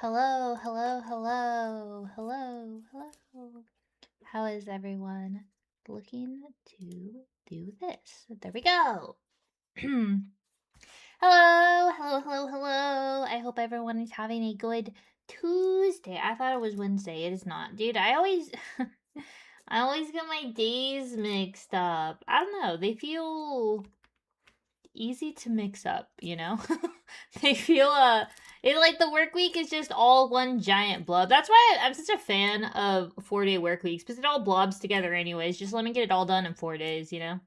Hello, hello, hello, hello, hello. How is everyone looking to do this? There we go. Hello, hello, hello, hello. I hope everyone is having a good Tuesday. I thought it was Wednesday. It is not. Dude, I always I always get my days mixed up. I don't know. They feel easy to mix up, you know? They feel it like the work week is just all one giant blob. That's why I'm such a fan of 4-day work weeks, because it all blobs together anyways. Just let me get it all done in 4 days, you know?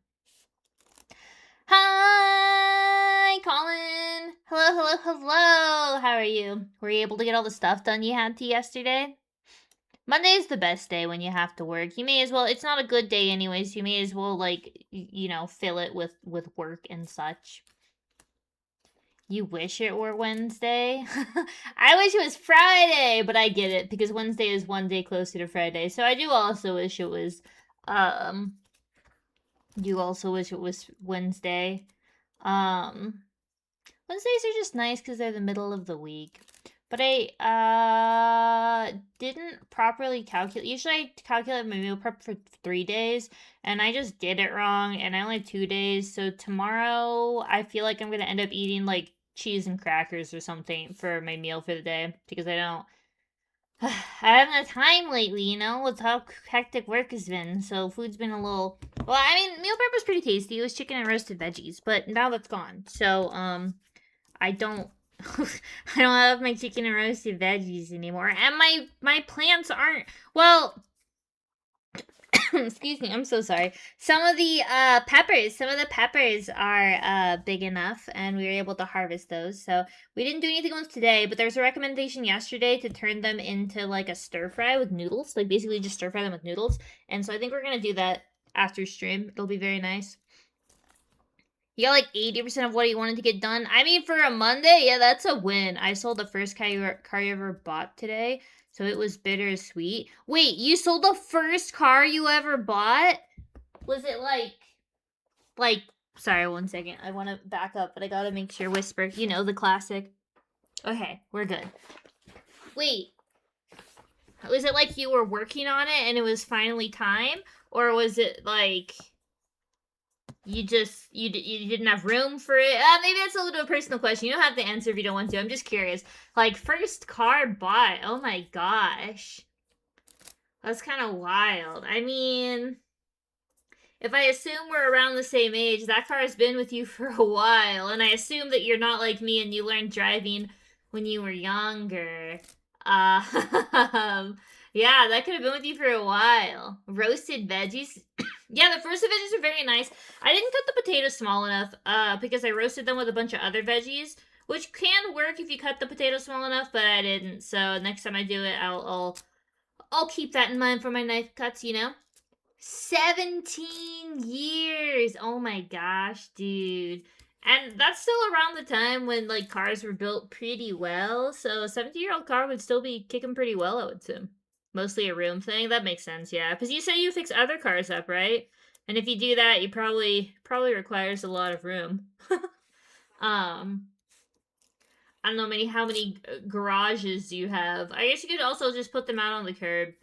Hi, Colin. Hello, hello, hello. How are you? Were you able to get all the stuff done you had to yesterday? Monday is the best day when you have to work. You may as well, it's not a good day anyways. You may as well, like, fill it with work and such. You wish it were Wednesday? I wish it was Friday, but I get it because Wednesday is one day closer to Friday. So I do also wish it was Wednesday. Wednesdays are just nice because they're the middle of the week. But I didn't properly calculate. Usually I calculate my meal prep for 3 days, and I just did it wrong, and I only have 2 days. So tomorrow I feel like I'm gonna end up eating like cheese and crackers or something for my meal for the day because I haven't had time lately, you know, with how hectic work has been. So food's been a little. Well, I mean, meal prep was pretty tasty. It was chicken and roasted veggies, but now that's gone. So I don't I don't have my chicken and roasted veggies anymore. And my plants aren't well excuse me, I'm so sorry. Some of the peppers are big enough and we were able to harvest those. So we didn't do anything else today, but there's a recommendation yesterday to turn them into like a stir fry with noodles. Like basically just stir fry them with noodles. And so I think we're gonna do that after stream. It'll be very nice. You got like 80% of what you wanted to get done. I mean, for a Monday, yeah, that's a win. I sold the first car you ever bought today, so it was bittersweet. Wait, you sold the first car you ever bought? Was it like, sorry, one second. I want to back up, but I gotta make sure. Whisper, you know, the classic. Okay, we're good. Wait, was it like you were working on it and it was finally time? Or was it like you didn't have room for it? Maybe that's a little personal question. You don't have to answer if you don't want to. I'm just curious. Like, first car bought. Oh my gosh. That's kind of wild. I mean, if I assume we're around the same age, that car has been with you for a while. And I assume that you're not like me and you learned driving when you were younger. Yeah, that could have been with you for a while. Roasted veggies. Yeah, the first veggies are very nice. I didn't cut the potatoes small enough because I roasted them with a bunch of other veggies, which can work if you cut the potatoes small enough, but I didn't. So next time I do it, I'll keep that in mind for my knife cuts, you know? 17 years. Oh my gosh, dude. And that's still around the time when like cars were built pretty well. So a 17-year-old car would still be kicking pretty well, I would say. Mostly a room thing. That makes sense, yeah. Because you say you fix other cars up, right? And if you do that, you probably requires a lot of room. I don't know how many garages you have. I guess you could also just put them out on the curb.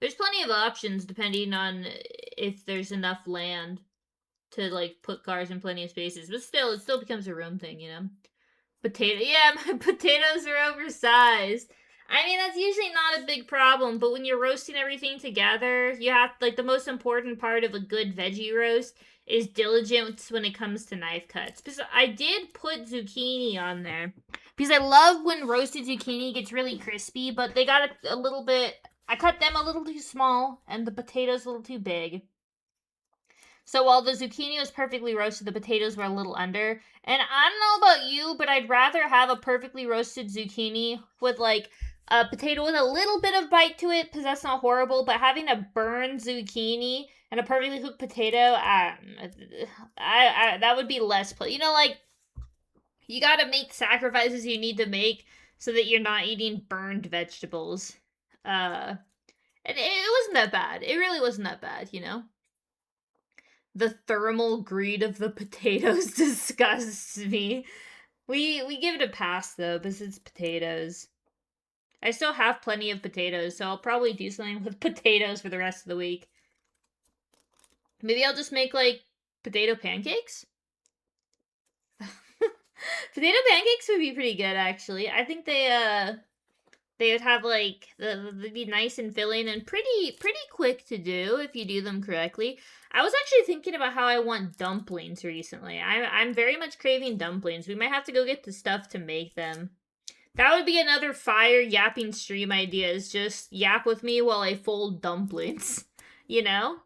There's plenty of options depending on if there's enough land to like put cars in plenty of spaces. But still, it still becomes a room thing, you know? Yeah, my potatoes are oversized. I mean, that's usually not a big problem, but when you're roasting everything together, you have, like, the most important part of a good veggie roast is diligence when it comes to knife cuts. Because I did put zucchini on there. Because I love when roasted zucchini gets really crispy, but they got a little bit, I cut them a little too small, and the potatoes a little too big. So while the zucchini was perfectly roasted, the potatoes were a little under. And I don't know about you, but I'd rather have a perfectly roasted zucchini with like a potato with a little bit of bite to it, because that's not horrible. But having a burned zucchini and a perfectly cooked potato, that would be less you know, like, you gotta make sacrifices you need to make so that you're not eating burned vegetables. And it wasn't that bad. It really wasn't that bad, you know? The thermal greed of the potatoes disgusts me. We give it a pass though, because it's potatoes. I still have plenty of potatoes, so I'll probably do something with potatoes for the rest of the week. Maybe I'll just make, like, potato pancakes? Potato pancakes would be pretty good, actually. I think they would have, like, they'd be nice and filling and pretty quick to do if you do them correctly. I was actually thinking about how I want dumplings recently. I'm very much craving dumplings. We might have to go get the stuff to make them. That would be another fire yapping stream idea, is just yap with me while I fold dumplings. You know?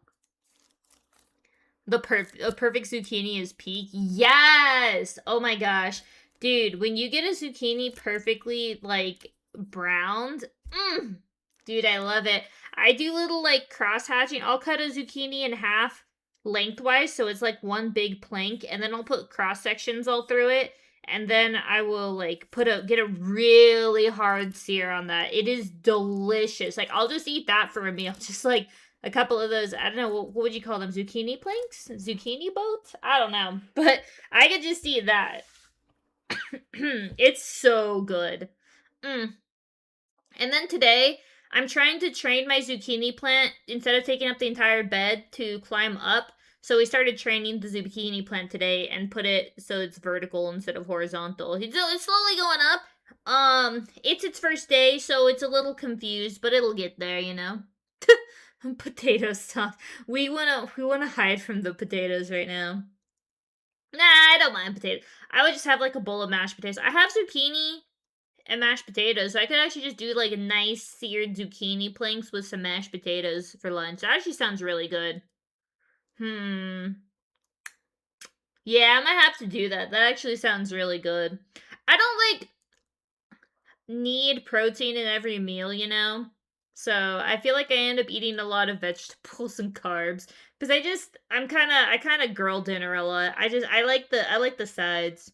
A perfect zucchini is peak. Yes! Oh my gosh. Dude, when you get a zucchini perfectly, like, browned, dude, I love it. I do little, like, cross-hatching. I'll cut a zucchini in half lengthwise, so it's, like, one big plank, and then I'll put cross-sections all through it, and then I will, like, get a really hard sear on that. It is delicious. Like, I'll just eat that for a meal. Just, like, a couple of those, I don't know, what would you call them? Zucchini planks? Zucchini boats? I don't know. But I could just eat that. It's so good. And then today, I'm trying to train my zucchini plant, instead of taking up the entire bed, to climb up. So we started training the zucchini plant today and put it so it's vertical instead of horizontal. It's slowly going up. It's its first day, so it's a little confused, but it'll get there, you know? Potato sauce. We wanna hide from the potatoes right now. Nah, I don't mind potatoes. I would just have, like, a bowl of mashed potatoes. I have zucchini and mashed potatoes, so I could actually just do, like, a nice seared zucchini planks with some mashed potatoes for lunch. That actually sounds really good. Yeah, I might have to do that. That actually sounds really good. I don't, like, need protein in every meal, you know? So I feel like I end up eating a lot of vegetables and carbs because I kind of girl dinner a lot. I like the sides.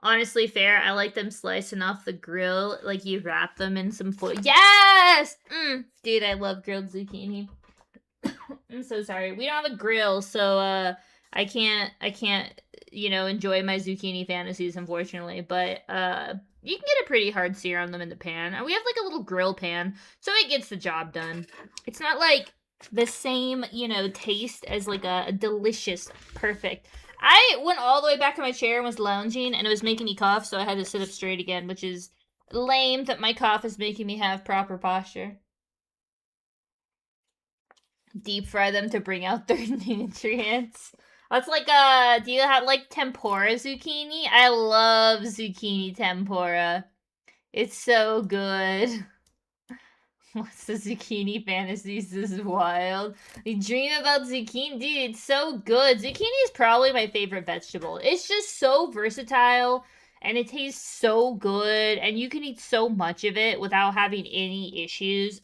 Honestly, fair. I like them slicing off the grill, like you wrap them in some foil. Yes, dude, I love grilled zucchini. I'm so sorry. We don't have a grill, so I can't enjoy my zucchini fantasies, unfortunately. But you can get a pretty hard sear on them in the pan. And we have, like, a little grill pan, so it gets the job done. It's not, like, the same, taste as, like, a delicious, perfect. I went all the way back to my chair and was lounging, and it was making me cough, so I had to sit up straight again, which is lame that my cough is making me have proper posture. Deep fry them to bring out their nutrients. That's like, do you have, like, tempura zucchini? I love zucchini tempura. It's so good. What's the zucchini fantasies? This is wild. You dream about zucchini? Dude, it's so good. Zucchini is probably my favorite vegetable. It's just so versatile, and it tastes so good, and you can eat so much of it without having any issues.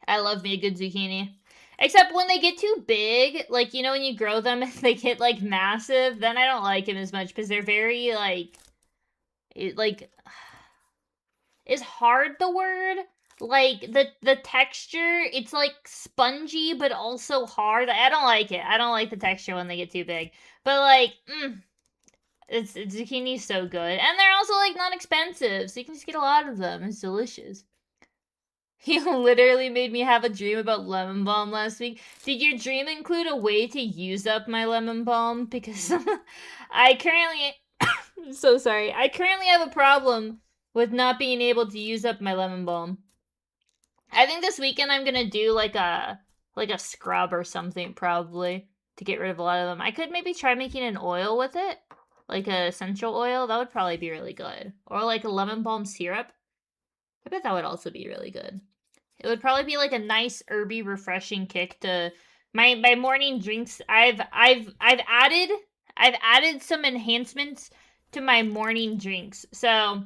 I love me a good zucchini. Except when they get too big, like, when you grow them and they get, like, massive, then I don't like them as much because they're very, like, is hard the word? Like, the texture, it's, like, spongy but also hard. I don't like it. I don't like the texture when they get too big. But, like, zucchini's so good. And they're also, like, not expensive, so you can just get a lot of them. It's delicious. You literally made me have a dream about lemon balm last week. Did your dream include a way to use up my lemon balm? Because I currently... I'm so sorry. I currently have a problem with not being able to use up my lemon balm. I think this weekend I'm gonna do, like a scrub or something, probably, to get rid of a lot of them. I could maybe try making an oil with it. Like a essential oil. That would probably be really good. Or, like, a lemon balm syrup. I bet that would also be really good. It would probably be, like, a nice herby refreshing kick to my morning drinks. I've added some enhancements to my morning drinks. So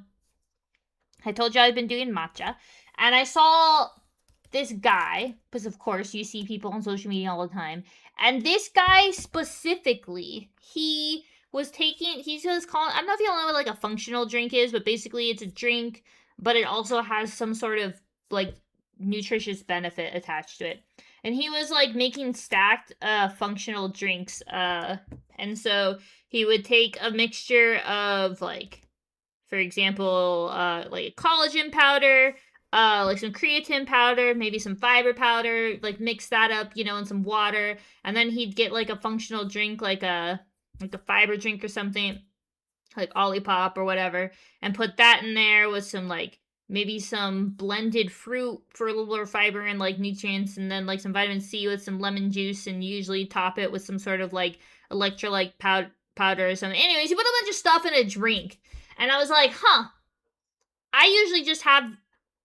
I told you I've been doing matcha, and I saw this guy, because of course you see people on social media all the time, and this guy specifically, he was calling, I don't know if y'all know what, like, a functional drink is, but basically it's a drink, but it also has some sort of, like, nutritious benefit attached to it. And he was, like, making stacked functional drinks, and so he would take a mixture of, like, for example, like collagen powder, like some creatine powder, maybe some fiber powder, like mix that up, in some water, and then he'd get like a functional drink, like a fiber drink or something, like Olipop or whatever, and put that in there with some like maybe some blended fruit for a little more fiber and like nutrients, and then like some vitamin C with some lemon juice, and usually top it with some sort of like electrolyte powder or something. Anyways, he put a bunch of stuff in a drink, and I was like, huh. I usually just have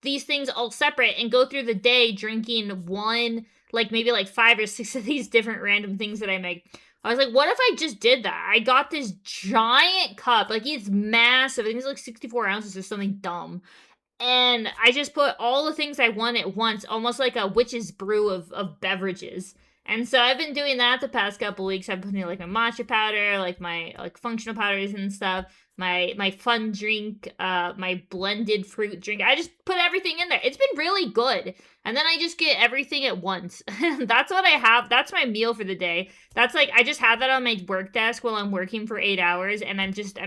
these things all separate and go through the day drinking one, like maybe like 5 or 6 of these different random things that I make. I was like, what if I just did that? I got this giant cup, like it's massive. I think it's like 64 ounces or something dumb. And I just put all the things I want at once, almost like a witch's brew of beverages. And so I've been doing that the past couple weeks. I've been putting like my matcha powder, like my like functional powders and stuff, my fun drink, my blended fruit drink. I just put everything in there. It's been really good. And then I just get everything at once. That's what I have. That's my meal for the day. That's like I just have that on my work desk while I'm working for 8 hours, and I'm just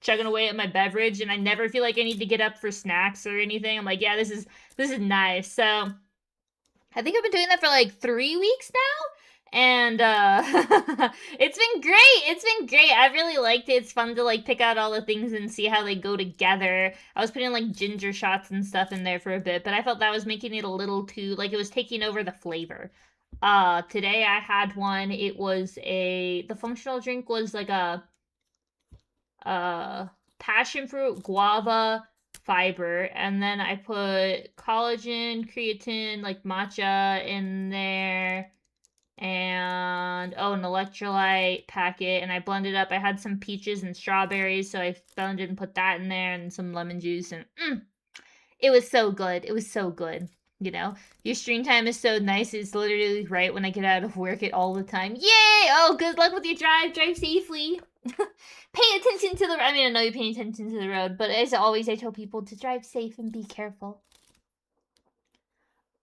chugging away at my beverage, and I never feel like I need to get up for snacks or anything. I'm like, yeah, this is nice. So I think I've been doing that for like 3 weeks now. And it's been great. It's been great. I really liked it. It's fun to like pick out all the things and see how they go together. I was putting like ginger shots and stuff in there for a bit, but I felt that was making it a little too like it was taking over the flavor. Today I had one. It was the functional drink was like a passion fruit guava fiber, and then I put collagen, creatine, like matcha in there, and an electrolyte packet, and I blended up. I had some peaches and strawberries, so I blended and put that in there, and some lemon juice, and it was so good. It was so good. Your screen time is so nice. It's literally right when I get out of work it all the time. Yay! Oh, good luck with your drive. Drive safely. Pay attention to the. I mean, I know you're paying attention to the road, but as always, I tell people to drive safe and be careful.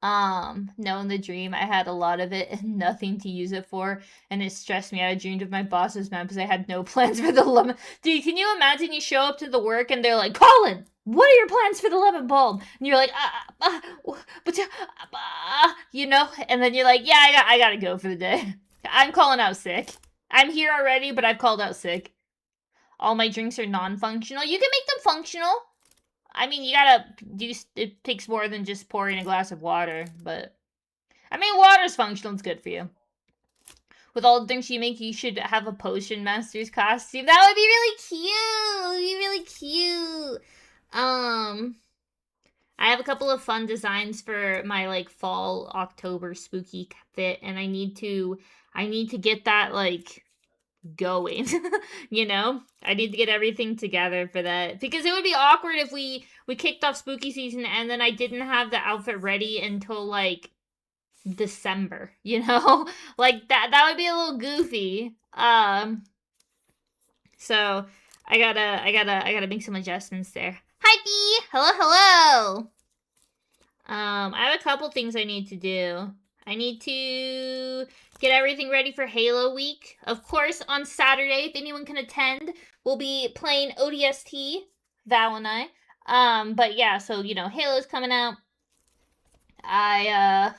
No, in the dream, I had a lot of it and nothing to use it for, and it stressed me out. I dreamed of my boss's man because I had no plans for the lemon. Dude, can you imagine you show up to the work and they're like, Colin, what are your plans for the lemon balm? And you're like, and then you're like, yeah, I gotta go for the day. I'm calling out sick. I'm here already, but I've called out sick. All my drinks are non-functional. You can make them functional. I mean, it takes more than just pouring a glass of water, but I mean, water's functional. It's good for you. With all the drinks you make, you should have a potion master's costume. That would be really cute. It would be really cute. I have a couple of fun designs for my like fall October spooky fit, and I need to get that like going. I need to get everything together for that, because it would be awkward if we kicked off spooky season and then I didn't have the outfit ready until like December. Like that would be a little goofy. So I gotta make some adjustments there. Hi Bee! Hello. I have a couple things I need to do. I need to get everything ready for Halo Week. Of course, on Saturday, if anyone can attend, we'll be playing ODST, Val and I. But yeah, so, Halo's coming out. I,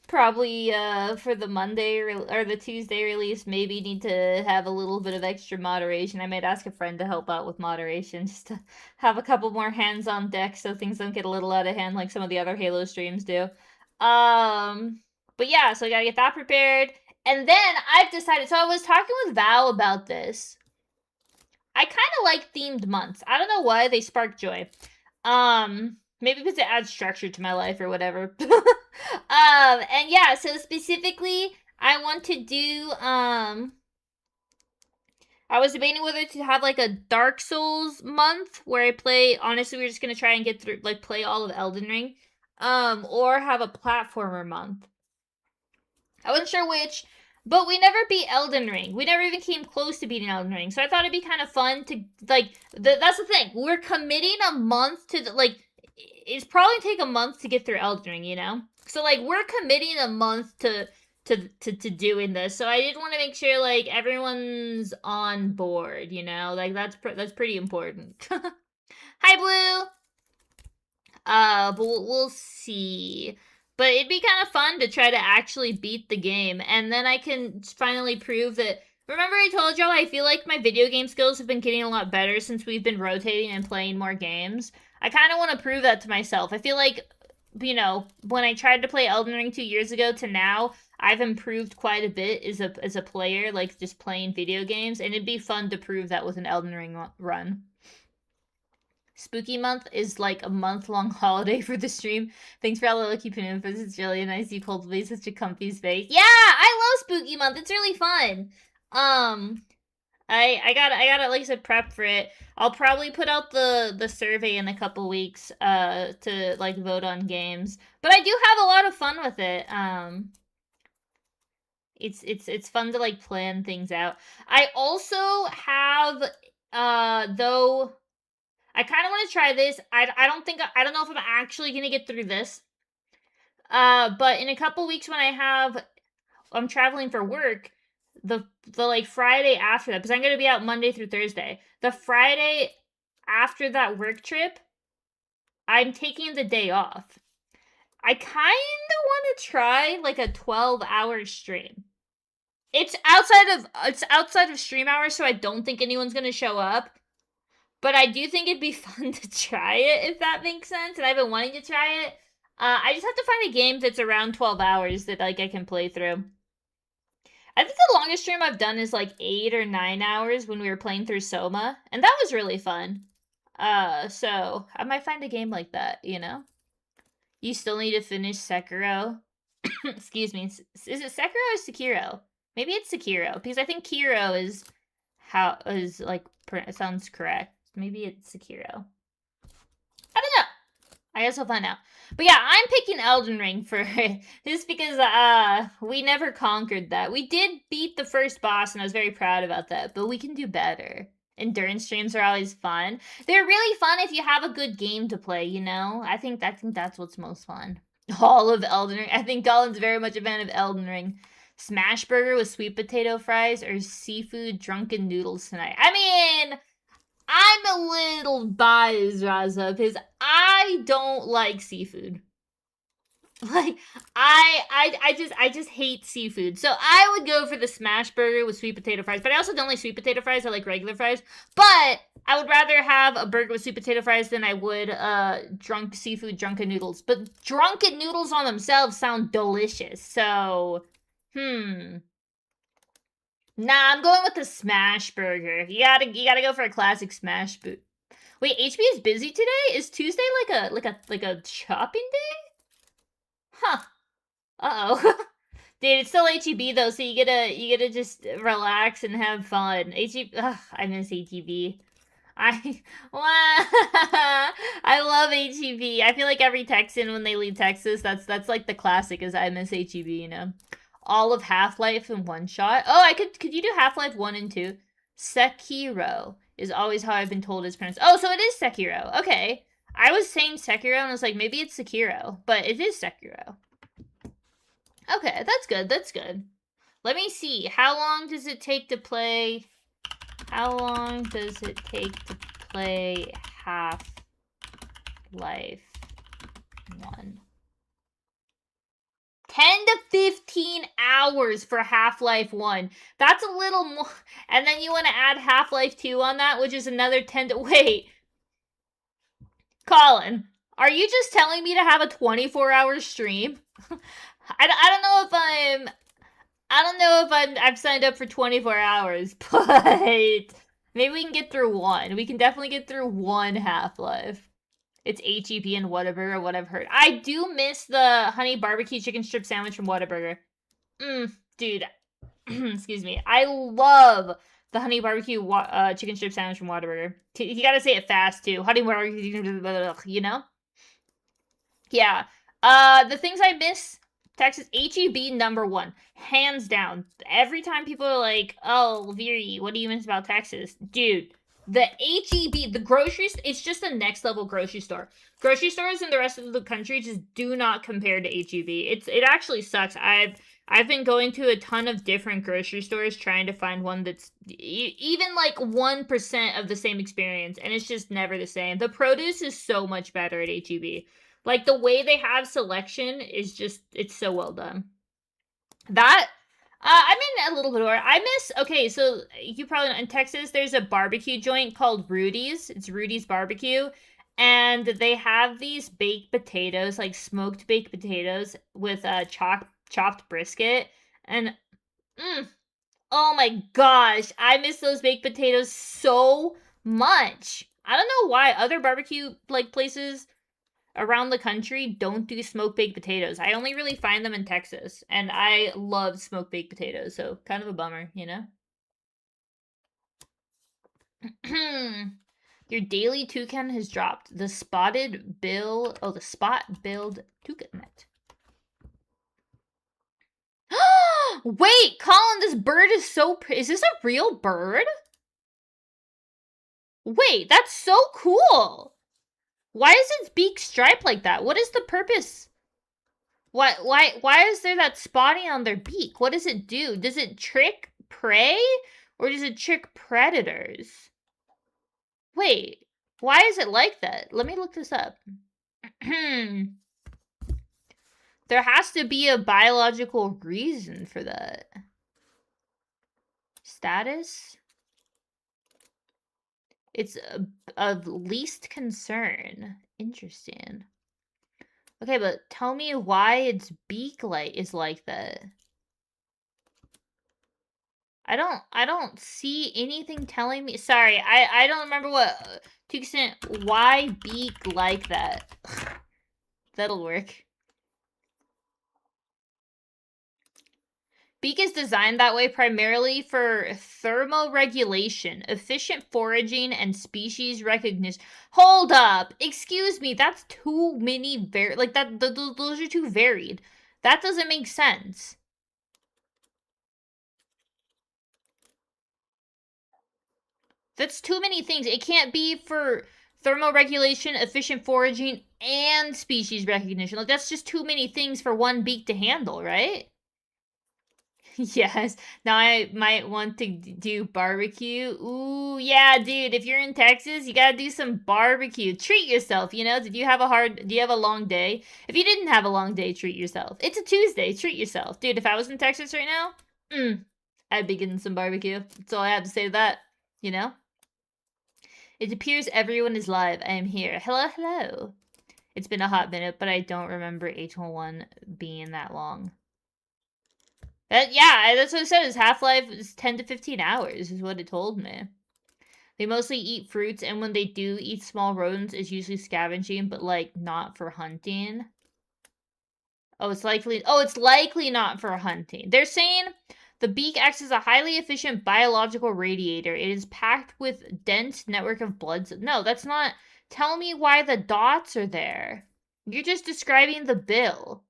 probably, for the Monday or the Tuesday release, maybe need to have a little bit of extra moderation. I might ask a friend to help out with moderation, just to have a couple more hands on deck so things don't get a little out of hand like some of the other Halo streams do. But yeah, so I gotta get that prepared. And then I've decided, so I was talking with Val about this. I kind of like themed months. I don't know why, they spark joy. Maybe because it adds structure to my life or whatever. And yeah, so specifically, I want to do, I was debating whether to have like a Dark Souls month where I play, honestly, we're just gonna try and get through, like, play all of Elden Ring. Or have a platformer month. I wasn't sure which, but we never beat Elden Ring. We never even came close to beating Elden Ring. So I thought it'd be kind of fun to, like, that's the thing. We're committing a month to, it's probably take a month to get through Elden Ring, So, like, we're committing a month to doing this. So I did want to make sure, like, everyone's on board, Like, that's pretty important. Hi, Blue. But we'll see. But it'd be kind of fun to try to actually beat the game, and then I can finally prove that. Remember, I told y'all I feel like my video game skills have been getting a lot better since we've been rotating and playing more games. I kind of want to prove that to myself. I feel like, when I tried to play Elden Ring 2 years ago to now, I've improved quite a bit as a player, like just playing video games, and it'd be fun to prove that with an Elden Ring run. Spooky month is like a month-long holiday for the stream. Thanks for all the lucky pinifas. It's really nice you cultivate such a comfy space. Yeah, I love spooky month. It's really fun. I gotta like I said prep for it. I'll probably put out the survey in a couple weeks to like vote on games. But I do have a lot of fun with it. It's fun to like plan things out. I also have though I kind of want to try this. I don't know if I'm actually gonna get through this. But in a couple weeks when I'm traveling for work, the like Friday after that, because I'm gonna be out Monday through Thursday. The Friday after that work trip, I'm taking the day off. I kind of want to try like a 12-hour stream. It's outside of stream hours, so I don't think anyone's gonna show up. But I do think it'd be fun to try it, if that makes sense. And I've been wanting to try it. I just have to find a game that's around 12 hours that like I can play through. I think the longest stream I've done is like 8 or 9 hours when we were playing through Soma, and that was really fun. So I might find a game like that, you know? You still need to finish Sekiro. Excuse me. Is it Sekiro or Sekiro? Maybe it's Sekiro, because I think Kiro is sounds correct. Maybe it's Sekiro. I don't know. I guess I'll find out. But yeah, I'm picking Elden Ring for just because we never conquered that. We did beat the first boss, and I was very proud about that. But we can do better. Endurance streams are always fun. They're really fun if you have a good game to play. You know, I think that's what's most fun. All of Elden Ring. I think Colin's very much a fan of Elden Ring. Smash burger with sweet potato fries or seafood drunken noodles tonight. I mean, I'm a little biased, Raza, because I don't like seafood. Like I just hate seafood. So I would go for the smash burger with sweet potato fries. But I also don't like sweet potato fries. I like regular fries. But I would rather have a burger with sweet potato fries than I would drunken noodles. But drunken noodles on themselves sound delicious. So Nah, I'm going with the smash burger. You gotta go for a classic smash boot. Wait, HB is busy today? Is Tuesday like a shopping day? Huh. Uh-oh. Dude, it's still HEB though, so you gotta just relax and have fun. HEB, ugh, I miss HEB. I love HEB. I feel like every Texan when they leave Texas, that's like the classic is I miss HEB, you know. All of Half-Life in one shot. Oh, could you do Half-Life 1 and 2? Sekiro is always how I've been told it's pronounced. Oh, so it is Sekiro. Okay. I was saying Sekiro and I was like, maybe it's Sekiro, but it is Sekiro. Okay, that's good. That's good. Let me see. How long does it take to play? How long does it take to play Half-Life 1? 10 to 15 hours for Half-Life 1. That's a little more. And then you want to add Half-Life 2 on that, which is another 10 to. Wait. Colin, are you just telling me to have a 24-hour stream? I don't know if I've signed up for 24 hours, but maybe we can get through one. We can definitely get through one Half-Life. It's HEB and Whataburger, what I've heard. I do miss the honey barbecue chicken strip sandwich from Whataburger. Dude. Excuse me. I love the honey barbecue chicken strip sandwich from Whataburger. You gotta say it fast, too. Honey barbecue, you know? Yeah. The things I miss, Texas, HEB #1. Hands down. Every time people are like, oh, Viri, what do you miss about Texas? Dude, The HEB, the grocery, it's just a next level grocery store. Grocery stores in the rest of the country just do not compare to HEB. It actually sucks. I've been going to a ton of different grocery stores trying to find one that's even like 1% of the same experience, and it's just never the same. The produce is so much better at HEB. Like the way they have selection is just, it's so well done. That I'm in a little bit of I miss. Okay, so you probably know in Texas there's a barbecue joint called Rudy's. It's Rudy's Barbecue, and they have these baked potatoes, like smoked baked potatoes with chopped brisket, and oh my gosh, I miss those baked potatoes so much. I don't know why other barbecue like places around the country don't do smoked baked potatoes. I only really find them in Texas, and I love smoked baked potatoes, so kind of a bummer, you know? Your daily toucan has dropped. The spot-billed toucanet. Wait, Colin, this bird is so is this a real bird? Wait, that's so cool. Why is its beak striped like that? What is the purpose? Why is there that spotting on their beak? What does it do? Does it trick prey or does it trick predators? Wait, why is it like that? Let me look this up. There has to be a biological reason for that. Status? It's of least concern. Interesting. Okay, but tell me why its beak is like that. I don't see anything telling me. Sorry, I don't remember what to extent why beak like that. That'll work. Beak is designed that way primarily for thermoregulation, efficient foraging, and species recognition. Hold up! Excuse me, that's too many those are too varied. That doesn't make sense. That's too many things. It can't be for thermoregulation, efficient foraging, and species recognition. Like, that's just too many things for one beak to handle, right? Yes. Now I might want to do barbecue. Ooh, yeah, dude. If you're in Texas, you gotta do some barbecue. Treat yourself, you know? Do you have a long day? If you didn't have a long day, treat yourself. It's a Tuesday. Treat yourself. Dude, if I was in Texas right now, I'd be getting some barbecue. That's all I have to say to that, you know? It appears everyone is live. I am here. Hello, hello. It's been a hot minute, but I don't remember H1 being that long. Yeah, that's what it says. Half-life is 10 to 15 hours is what it told me. They mostly eat fruits, and when they do eat small rodents, it's usually scavenging, but, like, not for hunting. Oh, it's likely not for hunting. They're saying the beak acts as a highly efficient biological radiator. It is packed with dense network of blood. No, that's not. Tell me why the dots are there. You're just describing the bill.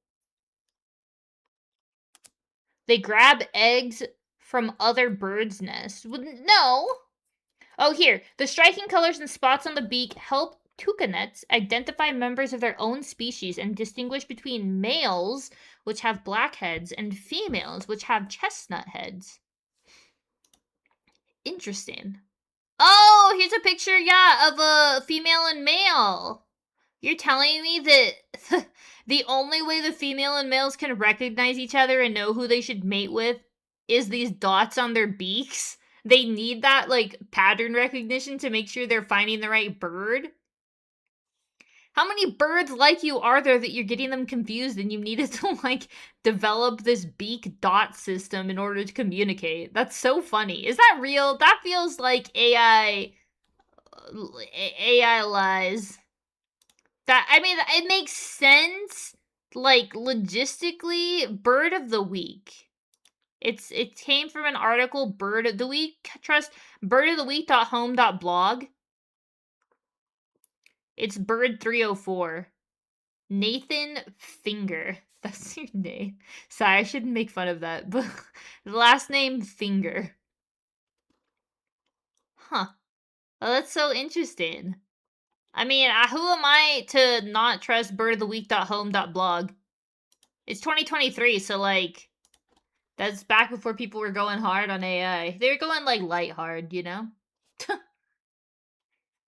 They grab eggs from other birds' nests. No. Oh, here. The striking colors and spots on the beak help toucanets identify members of their own species and distinguish between males, which have black heads, and females, which have chestnut heads. Interesting. Oh, here's a picture, yeah, of a female and male. You're telling me that the only way the female and males can recognize each other and know who they should mate with is these dots on their beaks? They need that, like, pattern recognition to make sure they're finding the right bird? How many birds like you are there that you're getting them confused and you needed to, like, develop this beak dot system in order to communicate? That's so funny. Is that real? That feels like AI lies. I mean, it makes sense, like, logistically. Bird of the week. It came from an article, Bird of the Week. Trust birdoftheweek.home.blog. It's Bird 304. Nathan Finger. That's your name. Sorry, I shouldn't make fun of that, but the last name Finger. Huh. Oh, that's so interesting. I mean, who am I to not trust birdoftheweek.home.blog? It's 2023, so like that's back before people were going hard on AI. They were going like light hard, you know?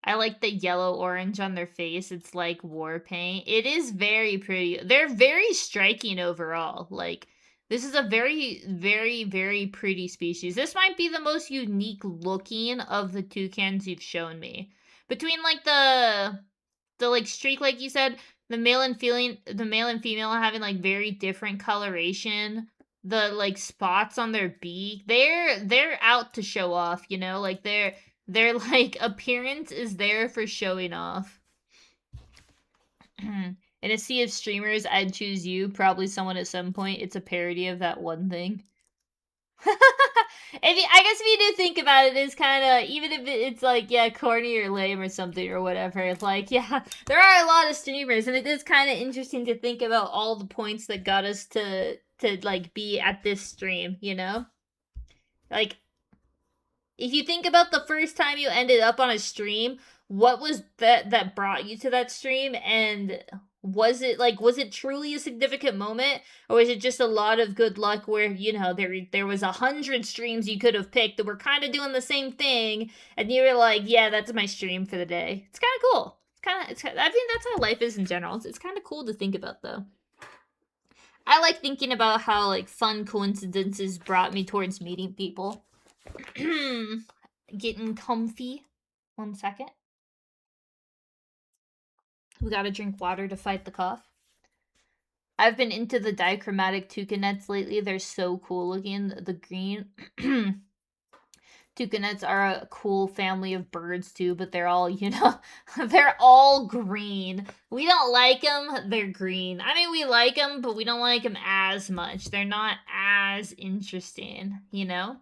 I like the yellow orange on their face. It's like war paint. It is very pretty. They're very striking overall. Like this is a very, very, very pretty species. This might be the most unique looking of the toucans you've shown me. Between like the like streak, like you said, the male and female having like very different coloration. The like spots on their beak, they're out to show off, you know, like their like appearance is there for showing off. In a sea of streamers, I'd choose you. Probably someone at some point. It's a parody of that one thing. I guess if you do think about it, it's kind of, even if it's like, yeah, corny or lame or something or whatever, it's like, yeah, there are a lot of streamers, and it is kind of interesting to think about all the points that got us to like be at this stream, you know? Like, if you think about the first time you ended up on a stream, what was that brought you to that stream, and was it truly a significant moment, or was it just a lot of good luck where, you know, there was 100 streams you could have picked that were kind of doing the same thing, and you were like, yeah, that's my stream for the day. It's kind of cool. I think that's how life is in general. It's kind of cool to think about, though. I like thinking about how like fun coincidences brought me towards meeting people. Getting comfy. 1 second. We gotta drink water to fight the cough. I've been into the dichromatic toucanets lately. They're so cool looking. The green toucanets are a cool family of birds too, but they're all, you know, they're all green. We don't like them. They're green. I mean, we like them, but we don't like them as much. They're not as interesting, you know?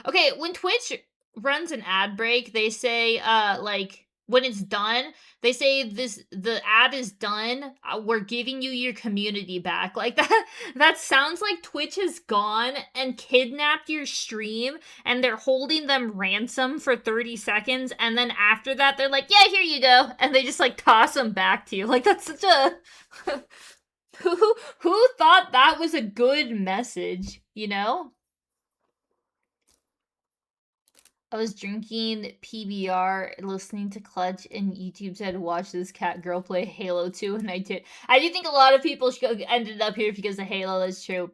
Okay, when Twitch runs an ad break, they say like when it's done, they say the ad is done. We're giving you your community back. Like that sounds like Twitch has gone and kidnapped your stream and they're holding them ransom for 30 seconds, and then after that they're like, "Yeah, here you go." And they just like toss them back to you. Like that's such a who thought that was a good message, you know? I was drinking PBR, listening to Clutch, and YouTube said, "Watch this cat girl play Halo 2," and I did. I do think a lot of people ended up here because of Halo. That's true.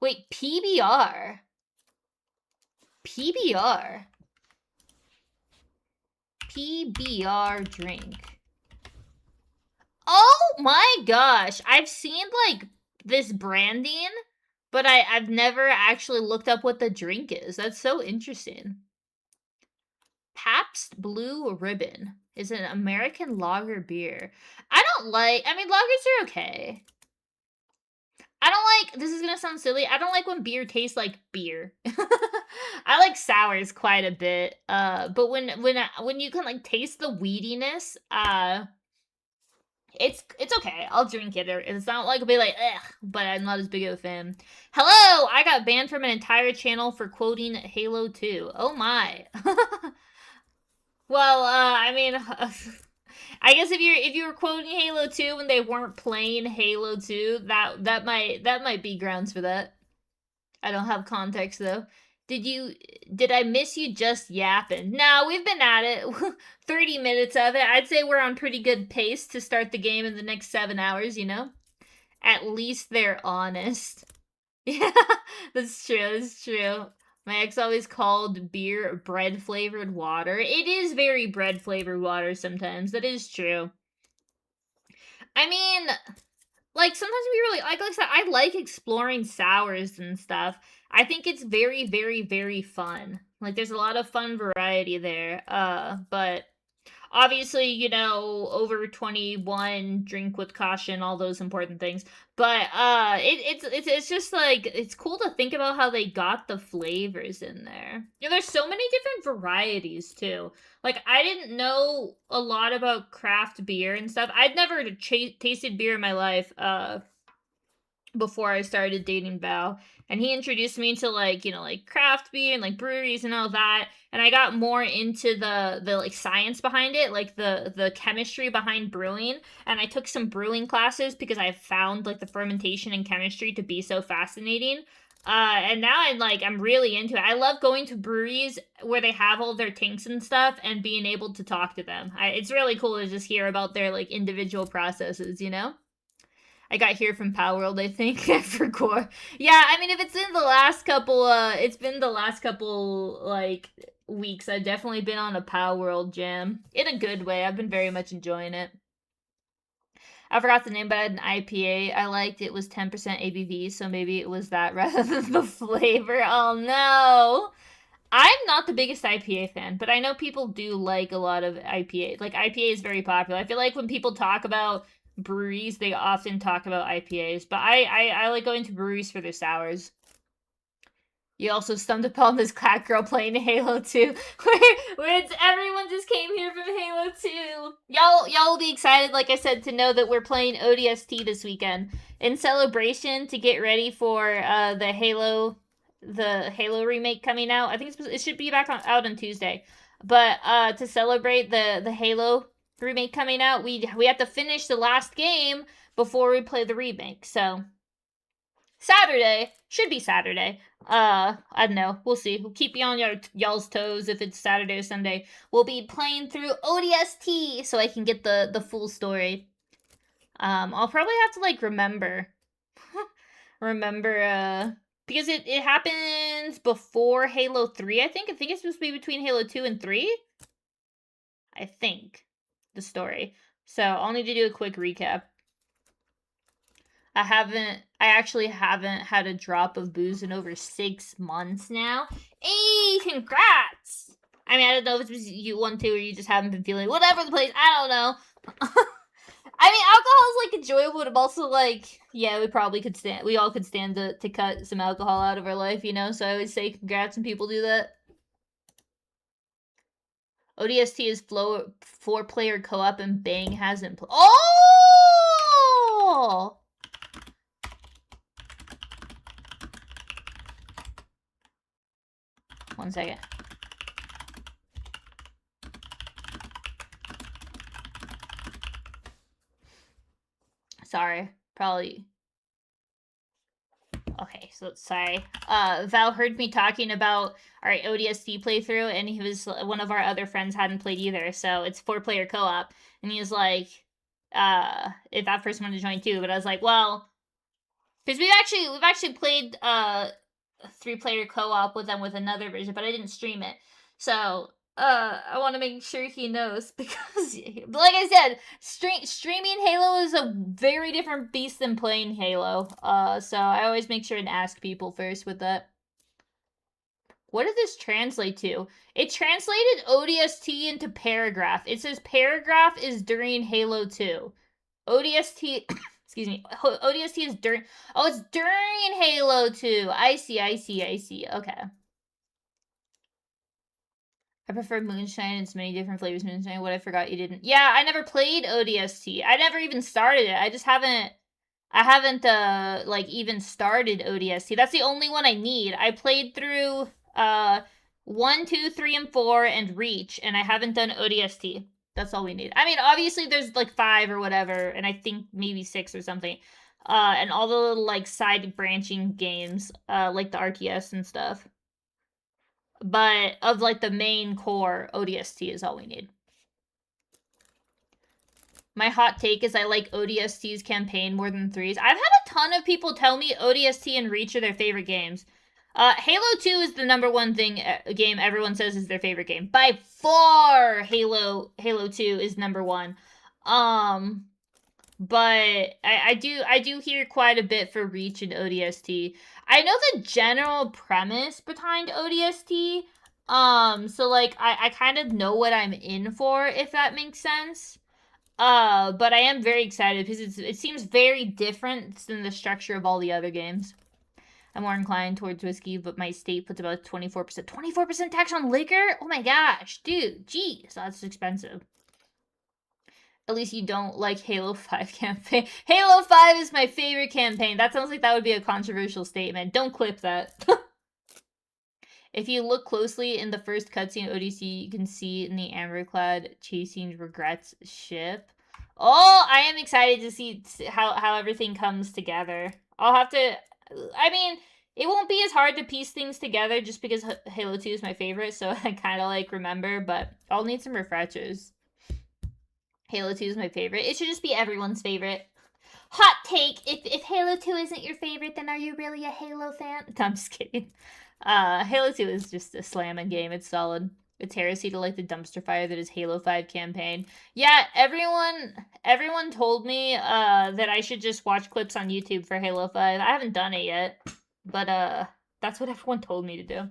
Wait, PBR? PBR? PBR drink. Oh my gosh! I've seen like this branding, but I've never actually looked up what the drink is. That's so interesting. Pabst Blue Ribbon is an American lager beer. I mean, lagers are okay. I don't like, this is gonna sound silly, I don't like when beer tastes like beer. I like sours quite a bit. But when you can like taste the weediness, it's okay. I'll drink it. It's not like I'll be like, ugh, but I'm not as big of a fan. Hello, I got banned from an entire channel for quoting Halo 2. Oh my. Well, I mean, I guess if you were quoting Halo 2 when they weren't playing Halo 2, that might be grounds for that. I don't have context though. Did I miss you just yapping? No, we've been at it. 30 minutes of it. I'd say we're on pretty good pace to start the game in the next 7 hours, you know? At least they're honest. Yeah, that's true. That's true. My ex always called beer bread flavored water. It is very bread flavored water sometimes. That is true. I mean, like sometimes we really like I said, I like exploring sours and stuff. I think it's very, very, very fun. Like there's a lot of fun variety there. But obviously, you know, over 21, drink with caution, all those important things. But it's just like it's cool to think about how they got the flavors in there. You know, there's so many different varieties too. Like I didn't know a lot about craft beer and stuff. I'd never tasted beer in my life. before I started dating Val, and he introduced me to like, like craft beer and like breweries and all that, and I got more into the like science behind it, like the chemistry behind brewing, and I took some brewing classes because I found like the fermentation and chemistry to be so fascinating. And now I'm really into it. I love going to breweries where they have all their tanks and stuff and being able to talk to them. It's really cool to just hear about their like individual processes, I got here from Palworld, I think. I forgot. Yeah, I mean, if it's in the last couple, it's been the last couple, like, weeks. I've definitely been on a Palworld jam. In a good way. I've been very much enjoying it. I forgot the name, but I had an IPA I liked. It was 10% ABV, so maybe it was that rather than the flavor. Oh, no. I'm not the biggest IPA fan, but I know people do like a lot of IPA. Like, IPA is very popular. I feel like when people talk about breweries, they often talk about IPAs, but I like going to breweries for their sours. You also stumbled upon this cat girl playing Halo 2, where it's everyone just came here from Halo 2. Y'all will be excited, like I said, to know that we're playing ODST this weekend in celebration to get ready for the Halo remake coming out. I think it should be out on Tuesday, but to celebrate the Halo remake coming out, we have to finish the last game before we play the remake. So Saturday should be Saturday. I don't know. We'll see. We'll keep you on y'all's toes if it's Saturday or Sunday. We'll be playing through ODST so I can get the full story. I'll probably have to like remember because it happens before Halo 3, I think. I think it's supposed to be between Halo 2 and 3. I think the story. So I'll need to do a quick recap. I actually haven't had a drop of booze in over 6 months now. Hey, congrats! I mean, I don't know if it was you want to or you just haven't been feeling whatever the place. I don't know. I mean, alcohol is like enjoyable, but I'm also like, yeah, we all could stand to cut some alcohol out of our life, So I always say congrats when people do that. ODST is 4-player co-op and Bang hasn't played. Oh! One second. Sorry. Probably. Okay, so sorry. Val heard me talking about our ODST playthrough, and he was one of our other friends hadn't played either, so it's 4-player co-op. And he was like, if that person wanted to join too, but I was like, well, because we've actually played 3-player co-op with them with another version, but I didn't stream it. So I want to make sure he knows because, like I said, streaming Halo is a very different beast than playing Halo. So I always make sure and ask people first with that. What did this translate to? It translated ODST into paragraph. It says paragraph is during Halo 2. ODST... Excuse me. ODST is during... Oh, it's during Halo 2. I see. Okay. I prefer moonshine. It's many different flavors. Moonshine. What I forgot you didn't. Yeah, I never played ODST. I never even started it. I haven't like even started ODST. That's the only one I need. I played through 1, 2, 3, and 4 and Reach, and I haven't done ODST. That's all we need. I mean, obviously there's like 5 or whatever, and I think maybe 6 or something. And all the little like side branching games, like the RTS and stuff. But of like the main core, ODST is all we need. My hot take is I like ODST's campaign more than 3's. I've had a ton of people tell me ODST and Reach are their favorite games. Halo 2 is the number one game everyone says is their favorite game. By far, Halo 2 is number one. But I do hear quite a bit for Reach and ODST. I know the general premise behind ODST. So like I kind of know what I'm in for, if that makes sense. But I am very excited because it seems very different than the structure of all the other games. I'm more inclined towards whiskey, but my state puts about 24%. 24% tax on liquor? Oh my gosh, dude, geez, that's expensive. At least you don't like Halo 5 campaign. Halo 5 is my favorite campaign. That sounds like that would be a controversial statement. Don't clip that. If you look closely in the first cutscene ODC, you can see in the Amberclad chasing Regret's ship. Oh, I am excited to see how everything comes together. I'll have to... I mean, it won't be as hard to piece things together just because Halo 2 is my favorite, so I kind of, like, remember, but I'll need some refreshers. Halo 2 is my favorite. It should just be everyone's favorite. Hot take, if Halo 2 isn't your favorite, then are you really a Halo fan? No, I'm just kidding. Halo 2 is just a slamming game. It's solid. It's heresy to like the dumpster fire that is Halo 5 campaign. Yeah, everyone told me that I should just watch clips on YouTube for Halo 5. I haven't done it yet, but that's what everyone told me to do.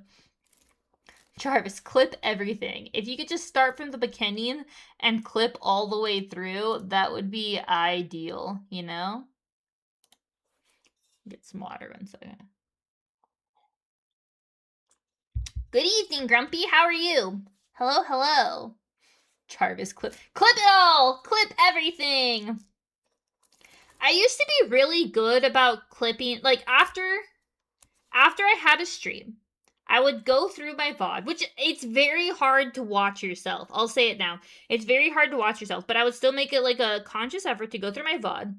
Jarvis, clip everything. If you could just start from the beginning and clip all the way through, that would be ideal, you know? Get some water 1 second. Good evening, Grumpy. How are you? Hello, hello. Jarvis, clip it all! Clip everything! I used to be really good about clipping, like, after I had a stream, I would go through my VOD, which it's very hard to watch yourself. I'll say it now. It's very hard to watch yourself, but I would still make it like a conscious effort to go through my VOD,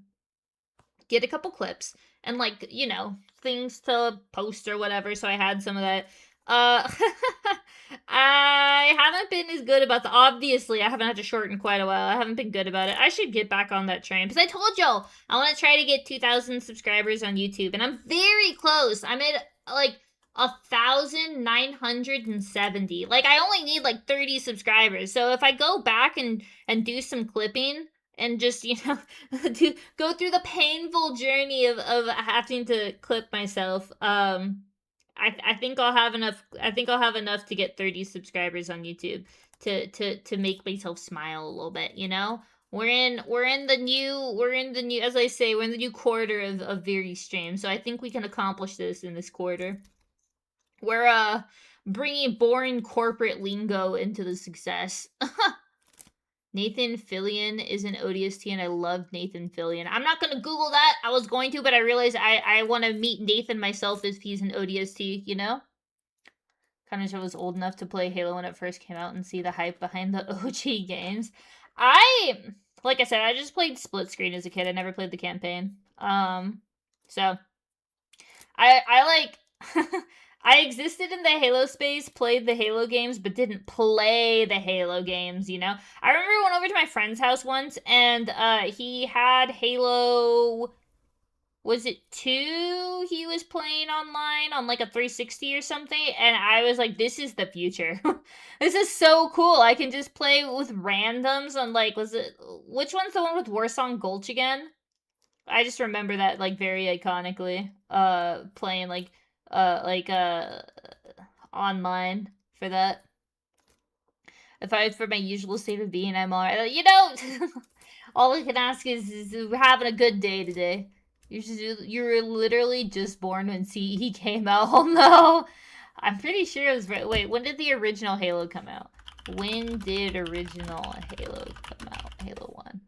get a couple clips, and like, you know, things to post or whatever, so I had some of that. I haven't been as good about obviously, I haven't had to shorten quite a while. I haven't been good about it. I should get back on that train, because I told y'all, I want to try to get 2,000 subscribers on YouTube, and I'm very close. I'm at, like, 1,970. Like, I only need, like, 30 subscribers, so if I go back and do some clipping, and just, you know, go through the painful journey of having to clip myself, I think I'll have enough. I think I'll have enough to get 30 subscribers on YouTube to make myself smile a little bit. You know, we're in the new, as I say, we're in the new quarter of Very Stream. So I think we can accomplish this in this quarter. We're bringing boring corporate lingo into the success. Nathan Fillion is an ODST, and I love Nathan Fillion. I'm not going to Google that. I was going to, but I realized I want to meet Nathan myself if he's an ODST, you know? Kind of wish I was old enough to play Halo when it first came out and see the hype behind the OG games. Like I said, I just played split screen as a kid. I never played the campaign. So, I like... I existed in the Halo space, played the Halo games, but didn't play the Halo games, you know? I remember I went over to my friend's house once, and he had Halo... Was it 2 he was playing online on, like, a 360 or something? And I was like, this is the future. This is so cool. I can just play with randoms on, like, which one's the one with Warsong Gulch again? I just remember that, like, very iconically. Playing, like, online for that. If I was for my usual state of being, I'm alright. You know, all I can ask is we're having a good day today. You're literally just born when CE came out. Oh no! I'm pretty sure it was right. Wait, when did the original Halo come out? When did original Halo come out? Halo 1.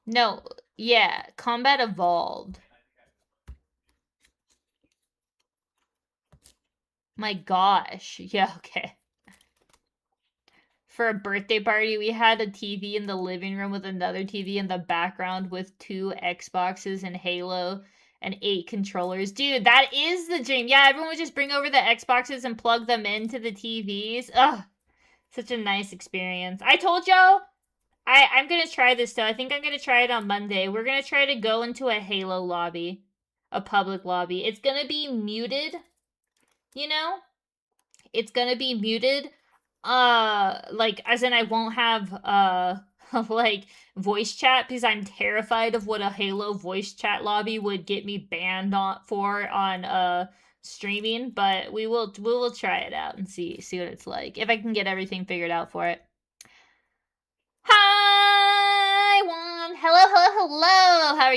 No, yeah, Combat Evolved. My gosh. Yeah, okay. For a birthday party, we had a TV in the living room with another TV in the background with 2 Xboxes and Halo and 8 controllers. Dude, that is the dream. Yeah, everyone would just bring over the Xboxes and plug them into the TVs. Ugh, such a nice experience. I told y'all, I'm going to try this, though. I think I'm going to try it on Monday. We're going to try to go into a Halo lobby, a public lobby. It's going to be muted. You know, it's gonna be muted, like, as in I won't have, like, voice chat, because I'm terrified of what a Halo voice chat lobby would get me banned on streaming, but we will try it out and see what it's like, if I can get everything figured out for it. Hi, Juan! Hello! How are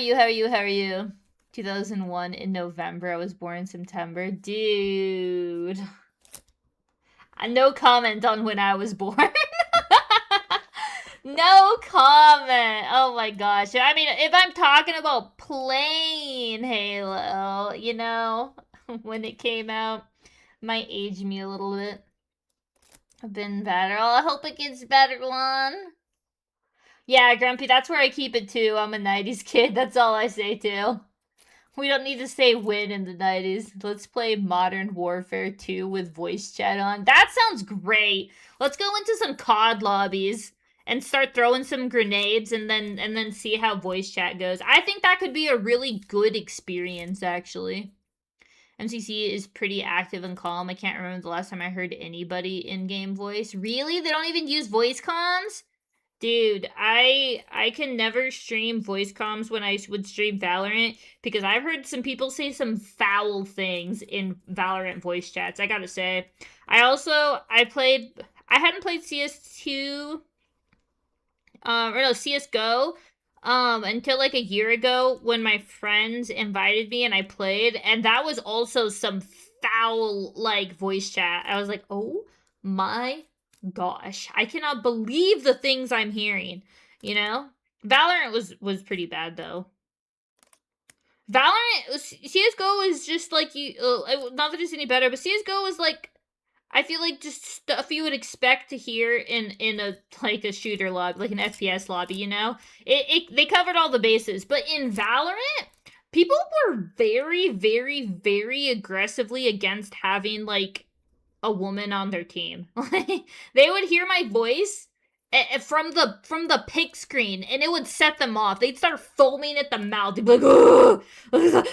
you? 2001 in November. I was born in September. Dude. No comment on when I was born. No comment. Oh my gosh. I mean, if I'm talking about plain Halo, you know, when it came out, might age me a little bit. I've been better. Oh, I hope it gets better, Lon. Yeah, Grumpy, that's where I keep it too. I'm a 90s kid. That's all I say too. We don't need to say win in the 90s. Let's play Modern Warfare 2 with voice chat on. That sounds great. Let's go into some COD lobbies and start throwing some grenades and then see how voice chat goes. I think that could be a really good experience actually. MCC is pretty active and calm. I can't remember the last time I heard anybody in-game voice. Really? They don't even use voice comms? Dude, I can never stream voice comms when I would stream Valorant because I've heard some people say some foul things in Valorant voice chats. I gotta say, I hadn't played CS2 or no CS:GO until like a year ago when my friends invited me and I played, and that was also some foul like voice chat. I was like, oh my gosh, I cannot believe the things I'm hearing. You know, Valorant was pretty bad though. Valorant CS:GO is just like you. Not that it's any better, but CS:GO is like I feel like just stuff you would expect to hear in a like a shooter lobby, like an FPS lobby, you know? They covered all the bases, but in Valorant, people were very, very, very aggressively against having like a woman on their team. They would hear my voice from the pick screen, and it would set them off. They'd start foaming at the mouth. They'd be like, "Oh,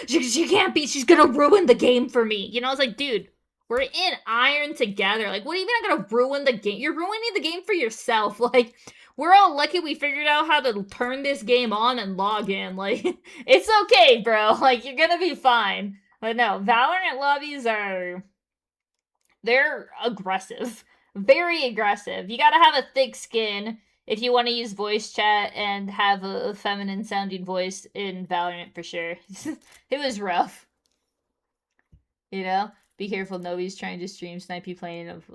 she can't be. She's gonna ruin the game for me." You know, I was like, dude, we're in iron together. Like, what do you mean I'm gonna ruin the game? You're ruining the game for yourself. Like, we're all lucky we figured out how to turn this game on and log in. Like, it's okay, bro. Like, you're gonna be fine. But no, Valorant lobbies they're aggressive. Very aggressive. You gotta have a thick skin if you want to use voice chat and have a feminine sounding voice in Valorant for sure. It was rough. You know? Be careful, nobody's trying to stream snipe you playing of.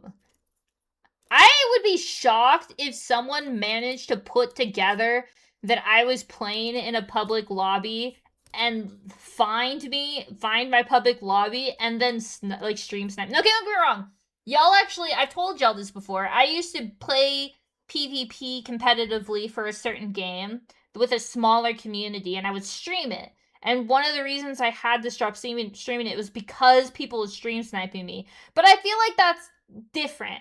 I would be shocked if someone managed to put together that I was playing in a public lobby and find my public lobby, and then like stream snipe. No, okay, don't get me wrong. Y'all actually, I've told y'all this before. I used to play PvP competitively for a certain game with a smaller community, and I would stream it. And one of the reasons I had to stop streaming it was because people were stream sniping me. But I feel like that's different.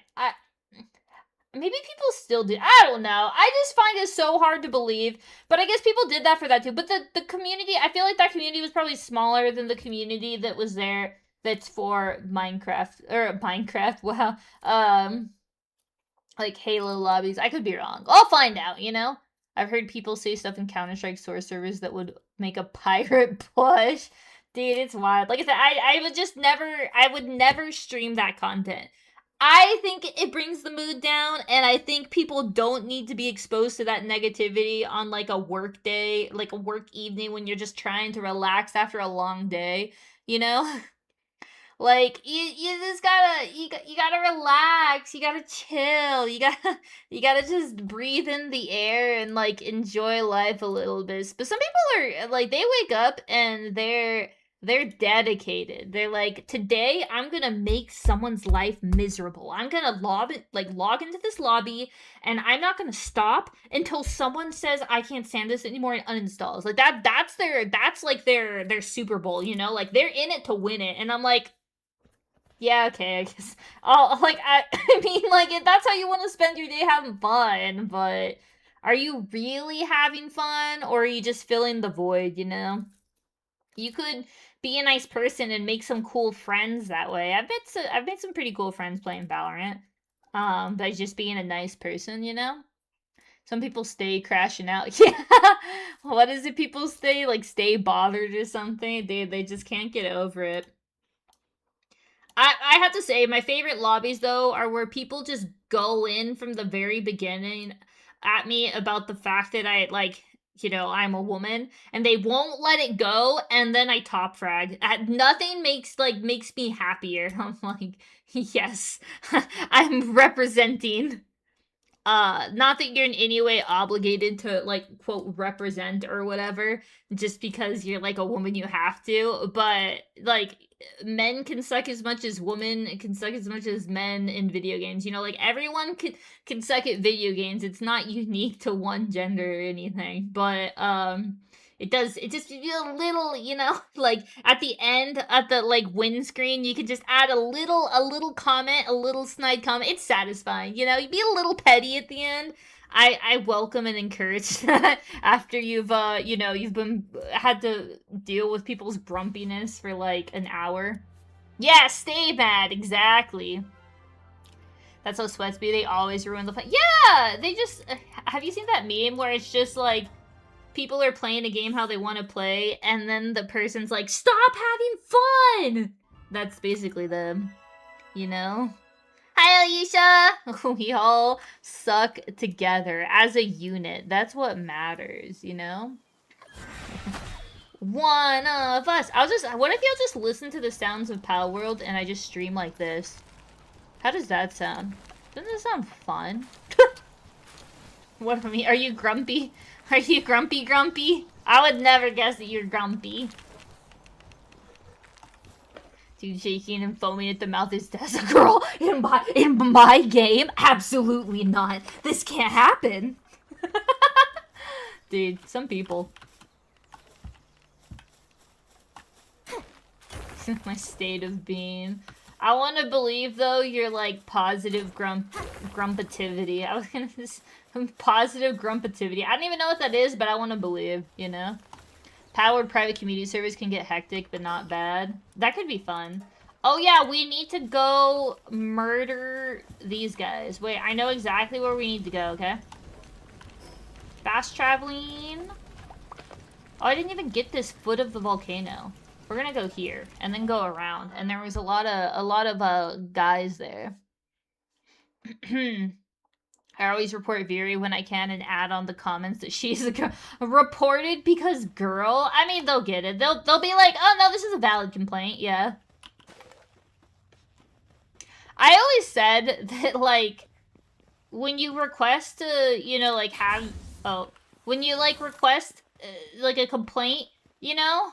Maybe people still do. I don't know. I just find it so hard to believe. But I guess people did that for that too. But the community, I feel like that community was probably smaller than the community that was there that's for Minecraft. Or Minecraft, wow. Like Halo lobbies. I could be wrong. I'll find out, you know? I've heard people say stuff in Counter-Strike source servers that would make a pirate push. Dude, it's wild. Like I said, I would never stream that content. I think it brings the mood down, and I think people don't need to be exposed to that negativity on like a work day, like a work evening when you're just trying to relax after a long day, you know? Like you just you gotta relax, you gotta chill, you gotta just breathe in the air and like enjoy life a little bit. But some people are like they wake up and they're dedicated. They're like, today I'm gonna make someone's life miserable. I'm gonna log into this lobby, and I'm not gonna stop until someone says I can't stand this anymore and uninstalls. Like that's like their Super Bowl, you know? Like they're in it to win it, and I'm like. Yeah, okay, I guess. I mean, like, if that's how you want to spend your day having fun, but are you really having fun, or are you just filling the void, you know? You could be a nice person and make some cool friends that way. I've made some pretty cool friends playing Valorant. By just being a nice person, you know? Some people stay crashing out. Yeah. What is it people stay? Like, stay bothered or something? They just can't get over it. I have to say, my favorite lobbies, though, are where people just go in from the very beginning at me about the fact that I'm a woman, and they won't let it go, and then I top frag. Nothing makes me happier. I'm like, yes, I'm representing not that you're in any way obligated to, like, quote, represent or whatever, just because you're, like, a woman, you have to, but, like, men can suck as much as women can suck as much as men in video games, you know, like, everyone can suck at video games, it's not unique to one gender or anything, but, it just gives you a little, you know, like, at the end, at the, like, win screen, you could just add a little comment, a little snide comment. It's satisfying, you know? You be a little petty at the end. I welcome and encourage that after you've, you know, had to deal with people's grumpiness for, like, an hour. Yeah, stay mad, exactly. That's how sweats be, they always ruin the fun. Yeah! They just, have you seen that meme where it's just, like, people are playing a game how they want to play, and then the person's like, stop having fun! That's basically them, you know? Hi, Alicia! We all suck together as a unit. That's what matters, you know? One of us. What if y'all just listen to the sounds of Palworld and I just stream like this? How does that sound? Doesn't it sound fun? What for me? Are you grumpy? Are you grumpy? I would never guess that you're grumpy. Dude shaking and foaming at the mouth is that's a girl in my game? Absolutely not. This can't happen. Dude, some people. My state of being. I want to believe, though, you're, like, positive grumpativity. I was gonna just... Positive grumpativity. I don't even know what that is, but I want to believe, you know? Powered private community servers can get hectic, but not bad. That could be fun. Oh, yeah, we need to go murder these guys. Wait, I know exactly where we need to go, okay? Fast traveling. Oh, I didn't even get this foot of the volcano. We're gonna go here, and then go around. And there was a lot of guys there. I always report Viri when I can and add on the comments that she's a girl. Reported because girl? I mean, they'll get it. They'll be like, oh no, this is a valid complaint, yeah. I always said that, like, when you request to, you know, like, when you, like, request, like, a complaint, you know?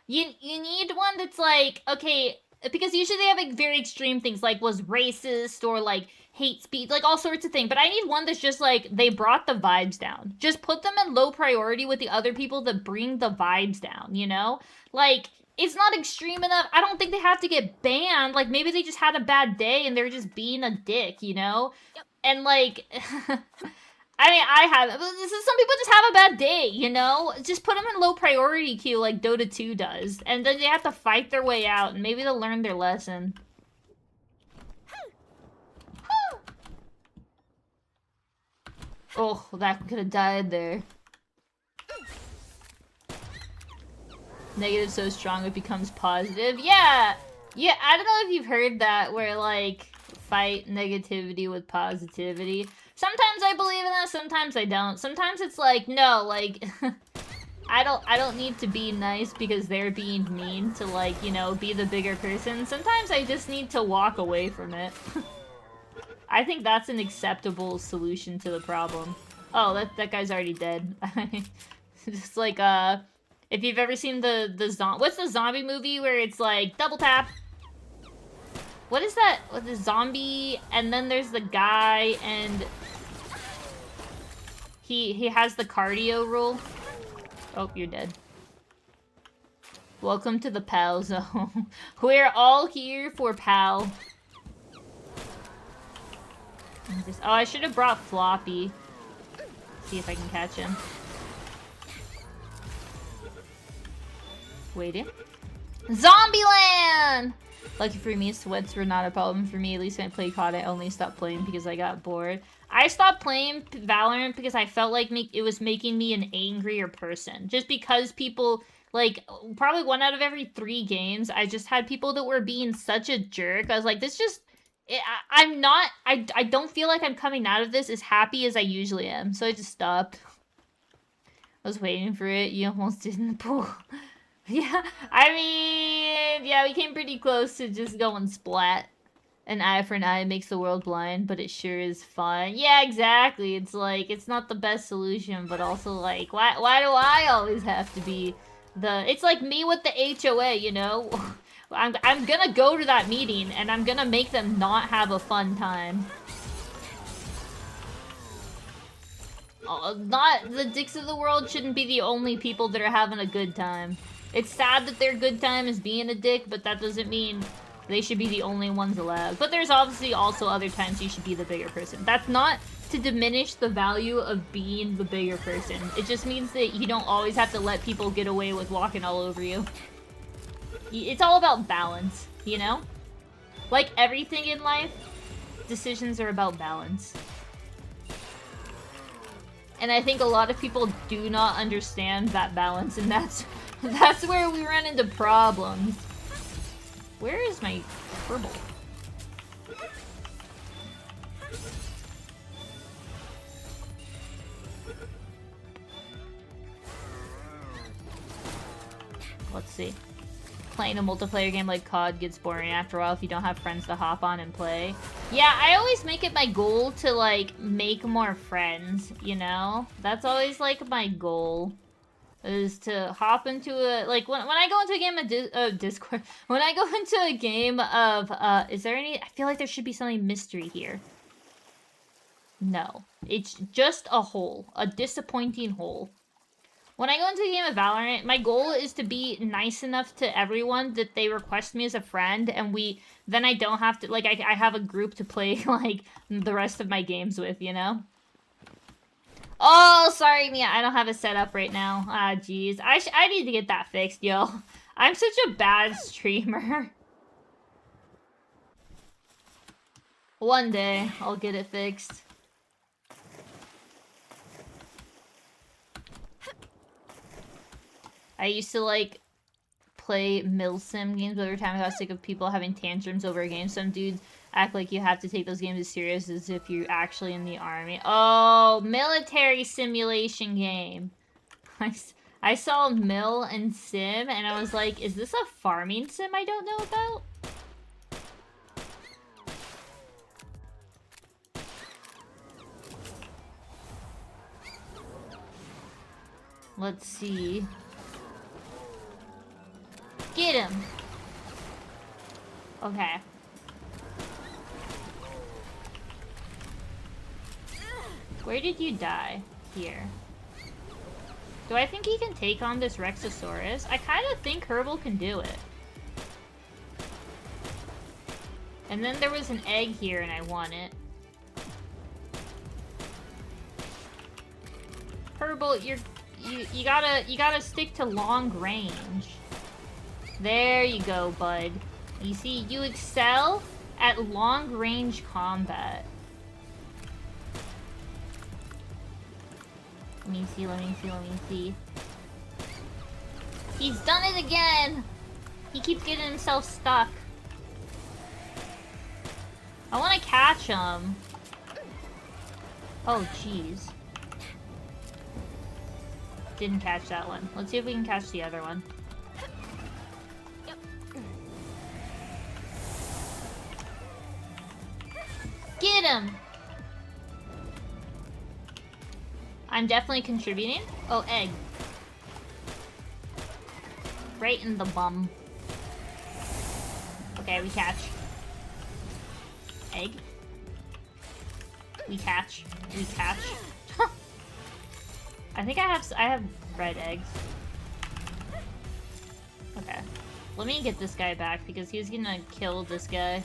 you need one that's, like, okay, because usually they have, like, very extreme things, like, was racist, or, like, hate speech, like, all sorts of things. But I need one that's just, like, they brought the vibes down. Just put them in low priority with the other people that bring the vibes down, you know? Like, it's not extreme enough. I don't think they have to get banned. Like, maybe they just had a bad day and they're just being a dick, you know? Yep. And, like... I mean, some people just have a bad day, you know? Just put them in low priority queue like Dota 2 does. And then they have to fight their way out, and maybe they'll learn their lesson. Oh, that could have died there. Negative so strong it becomes positive. Yeah! Yeah, I don't know if you've heard that, where, like, fight negativity with positivity. Sometimes I believe in that, sometimes I don't. Sometimes it's like, no, like, I don't need to be nice because they're being mean to, like, you know, be the bigger person. Sometimes I just need to walk away from it. I think that's an acceptable solution to the problem. Oh, that guy's already dead. Just like, if you've ever seen what's the zombie movie where it's like, double tap? What is that? What, the zombie, and then there's the guy, and he has the cardio rule. Oh, you're dead. Welcome to the PAL zone. We're all here for PAL. Oh, I should have brought Floppy. See if I can catch him. Waiting. Zombieland! Lucky for me, sweats were not a problem for me. At least when I played COD, I only stopped playing because I got bored. I stopped playing Valorant because I felt like it was making me an angrier person. Just because people, like, probably 1 out of every 3 games, I just had people that were being such a jerk. I was like, this just... I don't feel like I'm coming out of this as happy as I usually am. So I just stopped. I was waiting for it. You almost did in the pool. Yeah, I mean, yeah, we came pretty close to just going splat. An eye for an eye makes the world blind, but it sure is fun. Yeah, exactly. It's like, it's not the best solution, but also like, why do I always have to be the... It's like me with the HOA, you know? I'm gonna go to that meeting, and I'm gonna make them not have a fun time. The dicks of the world shouldn't be the only people that are having a good time. It's sad that their good time is being a dick, but that doesn't mean they should be the only ones allowed. But there's obviously also other times you should be the bigger person. That's not to diminish the value of being the bigger person. It just means that you don't always have to let people get away with walking all over you. It's all about balance, you know? Like everything in life, decisions are about balance. And I think a lot of people do not understand that balance, and that's where we run into problems. Where is my purple? Let's see. Playing a multiplayer game like COD gets boring after a while if you don't have friends to hop on and play. Yeah, I always make it my goal to, like, make more friends, you know? That's always, like, my goal. Is to hop into a... Like, when I go into a game of Discord... When I go into a game of, is there any... I feel like there should be something mystery here. No. It's just a hole. A disappointing hole. When I go into a game of Valorant, my goal is to be nice enough to everyone that they request me as a friend, and then I don't have to, like, I have a group to play, like, the rest of my games with, you know? Oh, sorry, Mia, I don't have it set up right now. Ah, jeez. I need to get that fixed, yo. I'm such a bad streamer. One day, I'll get it fixed. I used to, like, play milsim games, but every time I got sick of people having tantrums over a game. Some dudes act like you have to take those games as serious as if you're actually in the army. Oh, military simulation game. I saw Mil and Sim, and I was like, is this a farming sim I don't know about? Let's see. Get him! Okay. Where did you die? Here. Do I think he can take on this Rexosaurus? I kind of think Herbal can do it. And then there was an egg here and I want it. Herbal, you gotta stick to long range. There you go, bud. You see, you excel at long-range combat. Let me see. He's done it again! He keeps getting himself stuck. I want to catch him. Oh, jeez. Didn't catch that one. Let's see if we can catch the other one. Get him! I'm definitely contributing. Oh, egg. Right in the bum. Okay, we catch. Egg. We catch. I think I have red eggs. Okay. Let me get this guy back because he's gonna kill this guy.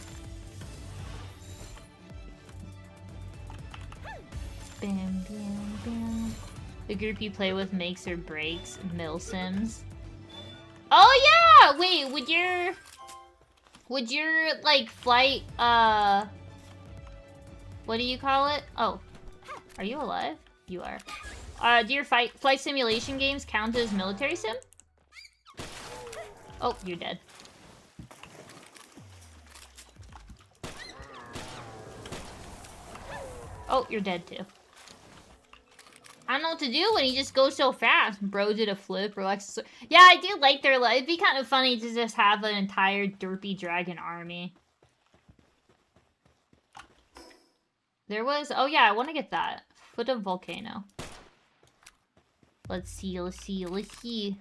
Bam, bam, bam. The group you play with makes or breaks milsims. Oh yeah! Wait, would your like flight what do you call it? Oh. Are you alive? You are. Do your flight simulation games count as military sim? Oh, you're dead. Oh, you're dead too. I don't know what to do when he just goes so fast. Bro did a flip or like... Yeah, I do like their... It'd be kind of funny to just have an entire derpy dragon army. There was... Oh, yeah, I want to get that. Foot of Volcano. Let's see, let's see, let's see.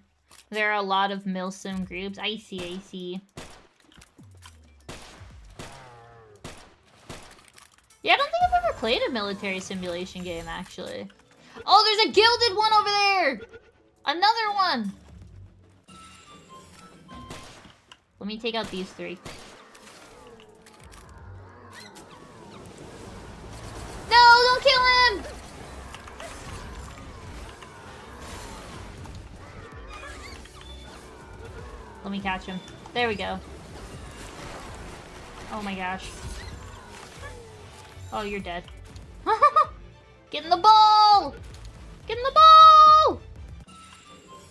There are a lot of Milsim groups. I see, I see. Yeah, I don't think I've ever played a military simulation game, actually. Oh, there's a gilded one over there! Another one! Let me take out these three. No, don't kill him! Let me catch him. There we go. Oh my gosh. Oh, you're dead. Get in the ball! Get in the ball!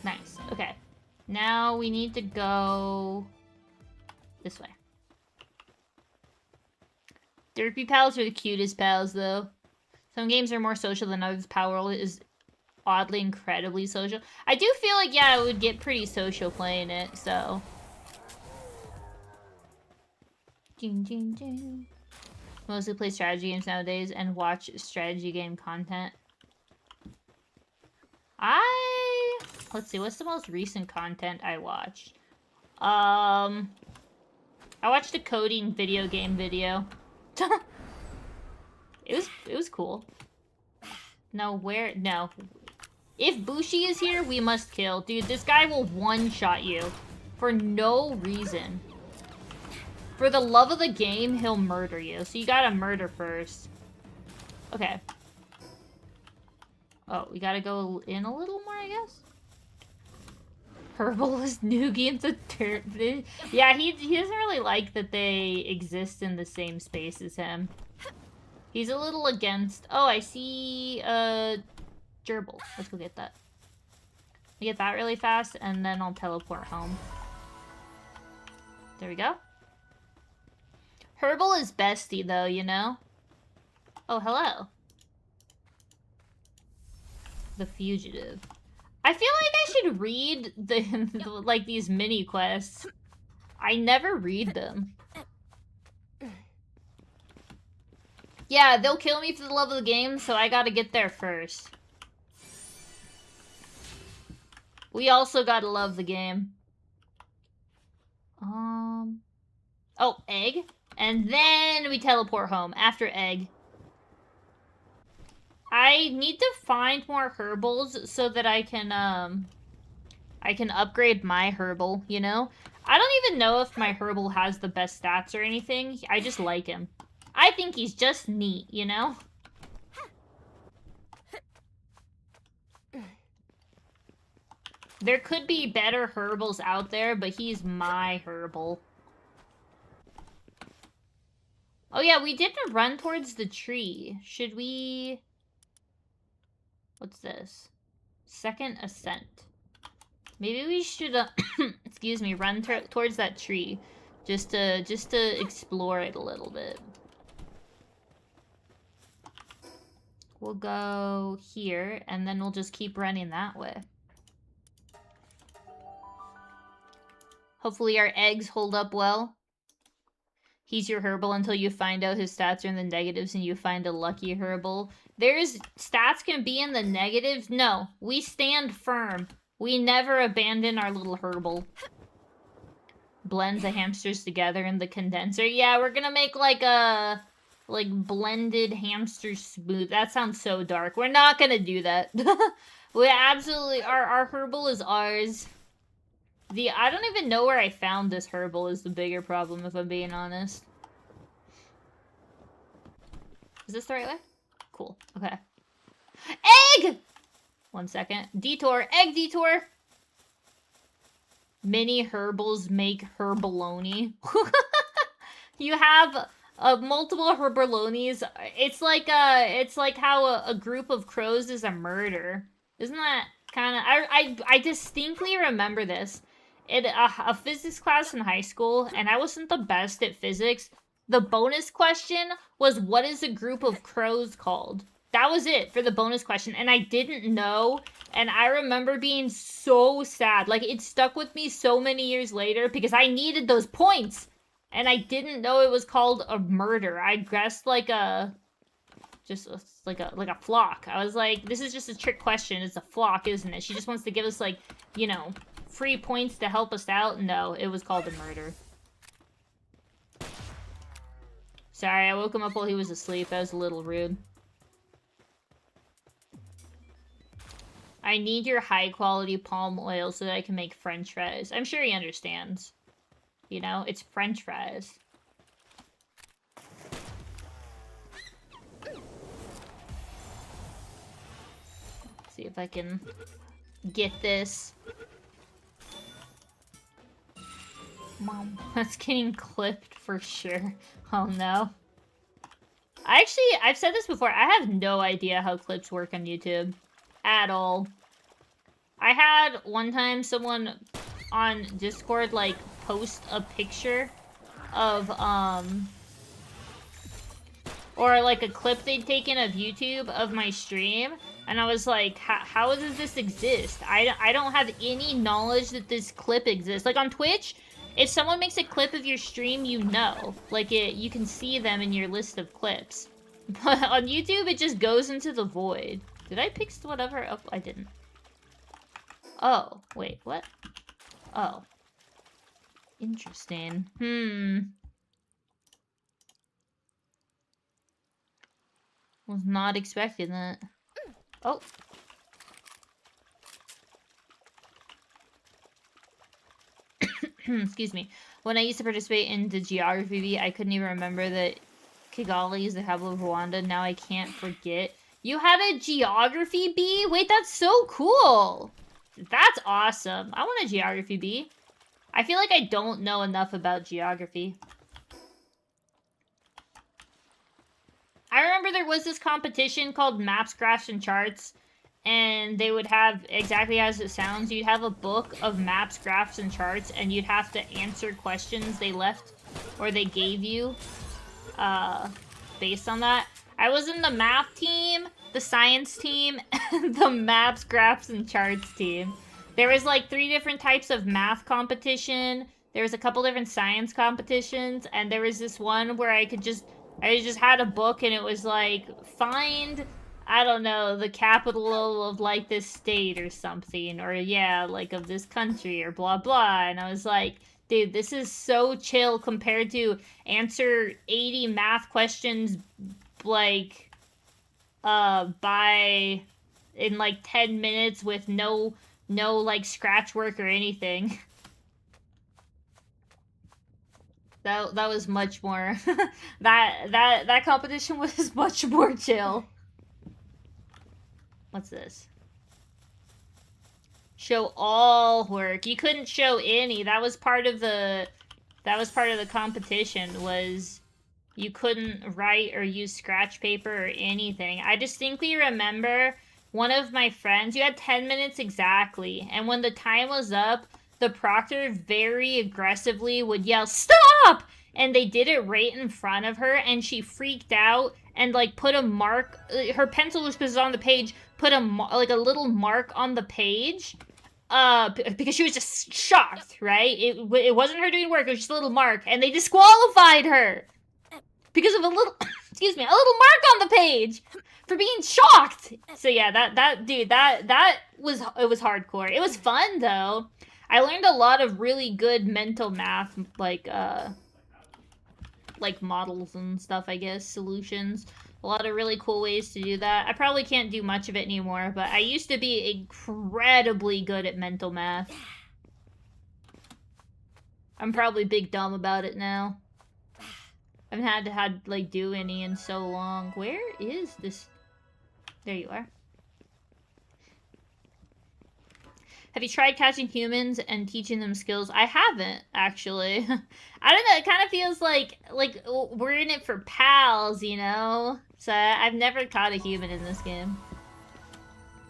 Nice. Okay. Now we need to go this way. Derpy pals are the cutest pals, though. Some games are more social than others. Palworld is oddly incredibly social. I do feel like, yeah, I would get pretty social playing it, so. Mostly play strategy games nowadays and watch strategy game content. Let's see, what's the most recent content I watched? I watched a coding video game video. It was cool. No, no. If Bushi is here, we must kill. Dude, this guy will one-shot you. For no reason. For the love of the game, he'll murder you. So you gotta murder first. Okay. Oh, we gotta go in a little more, I guess? Herbalist new games a turn. Yeah, he doesn't really like that they exist in the same space as him. He's a little against... Oh, I see gerbil. Let's go get that. We get that really fast, and then I'll teleport home. There we go. Herbal is bestie, though, you know? Oh, hello. The Fugitive. I feel like I should read like, these mini-quests. I never read them. Yeah, they'll kill me for the love of the game, so I gotta get there first. We also gotta love the game. Oh, egg. And then we teleport home after egg. I need to find more herbals so that I can upgrade my herbal, you know? I don't even know if my herbal has the best stats or anything. I just like him. I think he's just neat, you know? There could be better herbals out there, but he's my herbal. Oh yeah, we didn't run towards the tree. Should we... What's this? Second ascent. Maybe we should, excuse me, run towards that tree. Just to explore it a little bit. We'll go here, and then we'll just keep running that way. Hopefully our eggs hold up well. He's your herbal until you find out his stats are in the negatives and you find a lucky herbal. There's stats can be in the negatives. No, we stand firm. We never abandon our little herbal. Blends the hamsters together in the condenser. Yeah, we're gonna make like a blended hamster smooth. That sounds so dark. We're not gonna do that. We absolutely our herbal is ours. I don't even know where I found this herbal is the bigger problem, if I'm being honest. Is this the right way? Cool. Okay. Egg! 1 second. Detour. Egg detour! Mini herbals make herbaloni. You have multiple herbalonies. It's like how a group of crows is a murder. Isn't that kind of... I distinctly remember this. In a physics class in high school, and I wasn't the best at physics. The bonus question was, what is a group of crows called? That was it for the bonus question, and I didn't know, and I remember being so sad. Like, it stuck with me so many years later, because I needed those points, and I didn't know it was called a murder. I guessed, like, a Just like a flock. I was like, this is just a trick question. It's a flock, isn't it? She just wants to give us, like, you know, free points to help us out. No, it was called a murder. Sorry, I woke him up while he was asleep. That was a little rude. I need your high-quality palm oil so that I can make french fries. I'm sure he understands. You know, it's french fries. See if I can get this. Mom, that's getting clipped for sure. Oh no. I've said this before, I have no idea how clips work on YouTube. At all. I had one time someone on Discord, like, post a picture of, or, like, a clip they'd taken of YouTube of my stream, and I was like, how does this exist? I don't have any knowledge that this clip exists. Like, on Twitch, if someone makes a clip of your stream, you know. Like, you can see them in your list of clips. But on YouTube, it just goes into the void. Did I pick whatever? Oh, I didn't. Oh, wait, what? Oh. Interesting. Was not expecting that. Oh. Excuse me. When I used to participate in the geography bee, I couldn't even remember that Kigali is the capital of Rwanda. Now I can't forget. You had a geography bee? Wait, that's so cool. That's awesome. I want a geography bee. I feel like I don't know enough about geography. I remember there was this competition called Maps, Graphs, and Charts, and they would have, exactly as it sounds, you'd have a book of maps, graphs, and charts, and you'd have to answer questions they left, or they gave you, based on that. I was in the math team, the science team, and the maps, graphs, and charts team. There was like 3 different types of math competition, there was a couple different science competitions, and there was this one where I just had a book, and it was like, find, I don't know, the capital of, like, this state or something, or, yeah, like, of this country, or blah, blah, and I was like, dude, this is so chill compared to answer 80 math questions, like, in, like, 10 minutes with no, like, scratch work or anything. That was much more, that competition was much more chill. What's this? Show all work. You couldn't show any. That was part of the competition, was you couldn't write or use scratch paper or anything. I distinctly remember one of my friends, you had 10 minutes exactly, and when the time was up, the proctor very aggressively would yell, "Stop!" And they did it right in front of her, and she freaked out and, like, put a mark, her pencil was on the page, put a little mark on the page, because she was just shocked, right? It wasn't her doing work, it was just a little mark, and they disqualified her because of a little, excuse me, a little mark on the page for being shocked. So yeah, that was hardcore. It was fun though. I learned a lot of really good mental math, like models and stuff, I guess, solutions. A lot of really cool ways to do that. I probably can't do much of it anymore, but I used to be incredibly good at mental math. I'm probably big dumb about it now. I haven't had to do any in so long. Where is this? There you are. Have you tried catching humans and teaching them skills? I haven't, actually. I don't know, it kind of feels like we're in it for pals, you know? So I've never caught a human in this game.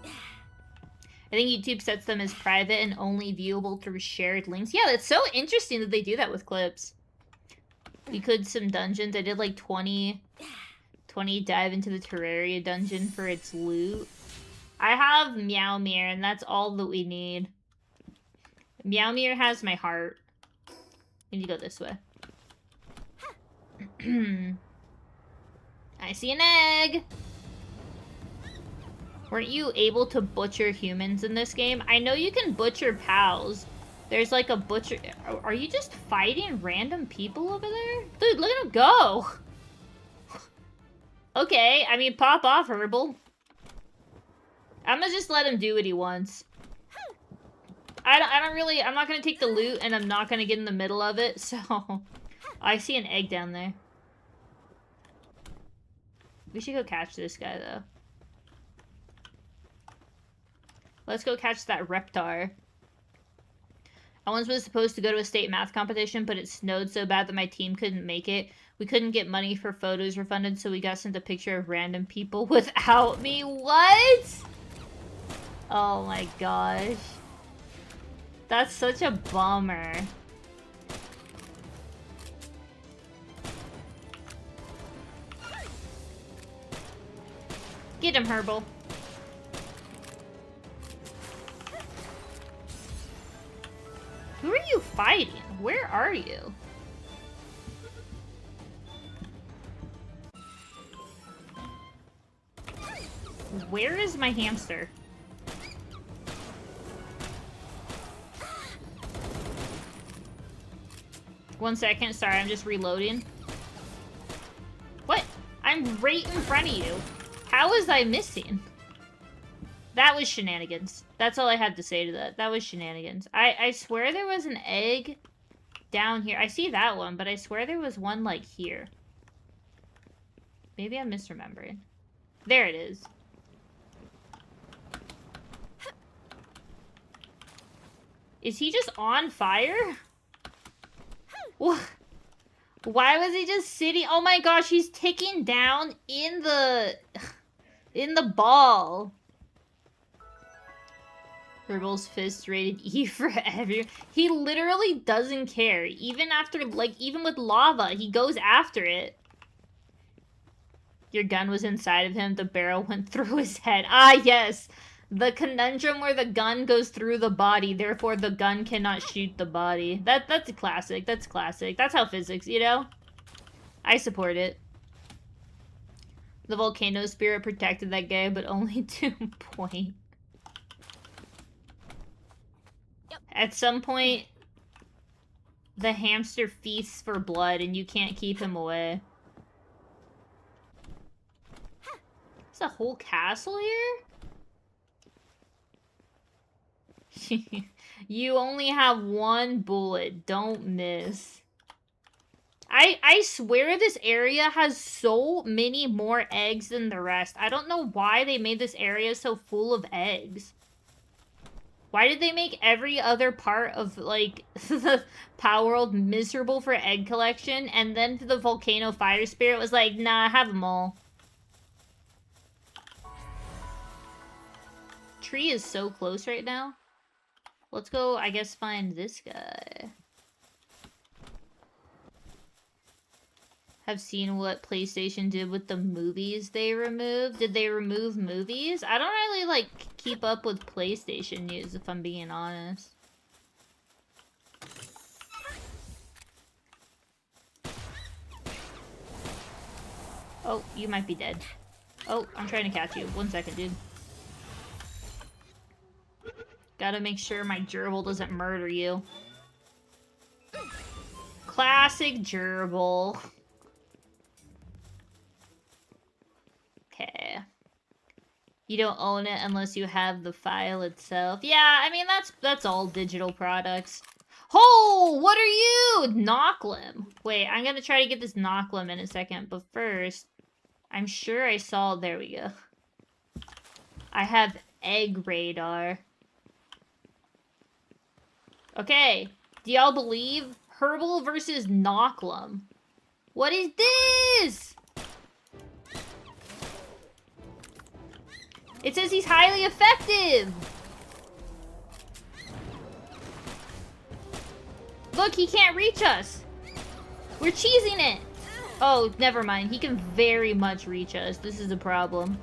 I think YouTube sets them as private and only viewable through shared links. Yeah, that's so interesting that they do that with clips. You could some dungeons. I did like 20 dive into the Terraria dungeon for its loot. I have Meowmere, and that's all that we need. Meowmere has my heart. We need to go this way. I see an egg. Weren't you able to butcher humans in this game? I know you can butcher pals. There's like a butcher. Are you just fighting random people over there? Dude, look at him go. Okay, I mean, pop off, Herbal. I'm gonna just let him do what he wants. I don't really, I'm not gonna take the loot, and I'm not gonna get in the middle of it, so... I see an egg down there. We should go catch this guy, though. Let's go catch that Reptar. I once was supposed to go to a state math competition, but it snowed so bad that my team couldn't make it. We couldn't get money for photos refunded, so we got sent a picture of random people without me. What? Oh my gosh. That's such a bummer. Get him, Herbal. Who are you fighting? Where are you? Where is my hamster? One second, sorry, I'm just reloading. What? I'm right in front of you. How was I missing? That was shenanigans. That's all I had to say to that. That was shenanigans. I swear there was an egg down here. I see that one, but I swear there was one, like, here. Maybe I'm misremembering. There it is. Is he just on fire? What? Why was he just sitting? Oh my gosh, he's ticking down in the ball. Herbal's fist rated E for every. He literally doesn't care. Even after, like, even with lava, he goes after it. Your gun was inside of him. The barrel went through his head. Ah, yes. The conundrum where the gun goes through the body, therefore the gun cannot shoot the body. That's a classic. That's classic. That's how physics, you know? I support it. The volcano spirit protected that guy, but only to a point. Yep. At some point, the hamster feasts for blood and you can't keep him away. There's a whole castle here? You only have one bullet. Don't miss. I swear this area has so many more eggs than the rest. I don't know why they made this area so full of eggs. Why did they make every other part of, like, the Palworld miserable for egg collection? And then the volcano fire spirit was like, nah, have them all. Tree is so close right now. Let's go, I guess, find this guy. Have seen what PlayStation did with the movies they removed. Did they remove movies? I don't really, like, keep up with PlayStation news, if I'm being honest. Oh, you might be dead. Oh, I'm trying to catch you. 1 second, dude. Gotta make sure my gerbil doesn't murder you. Classic gerbil. Okay. You don't own it unless you have the file itself. Yeah, I mean, that's all digital products. Oh, what are you? Knocklim. Wait, I'm gonna try to get this Knocklim in a second, but first, I'm sure I saw, there we go. I have egg radar. Okay, do y'all believe? Herbal versus Knocklim. What is this? It says he's highly effective. Look, he can't reach us. We're cheesing it. Oh, never mind. He can very much reach us. This is a problem.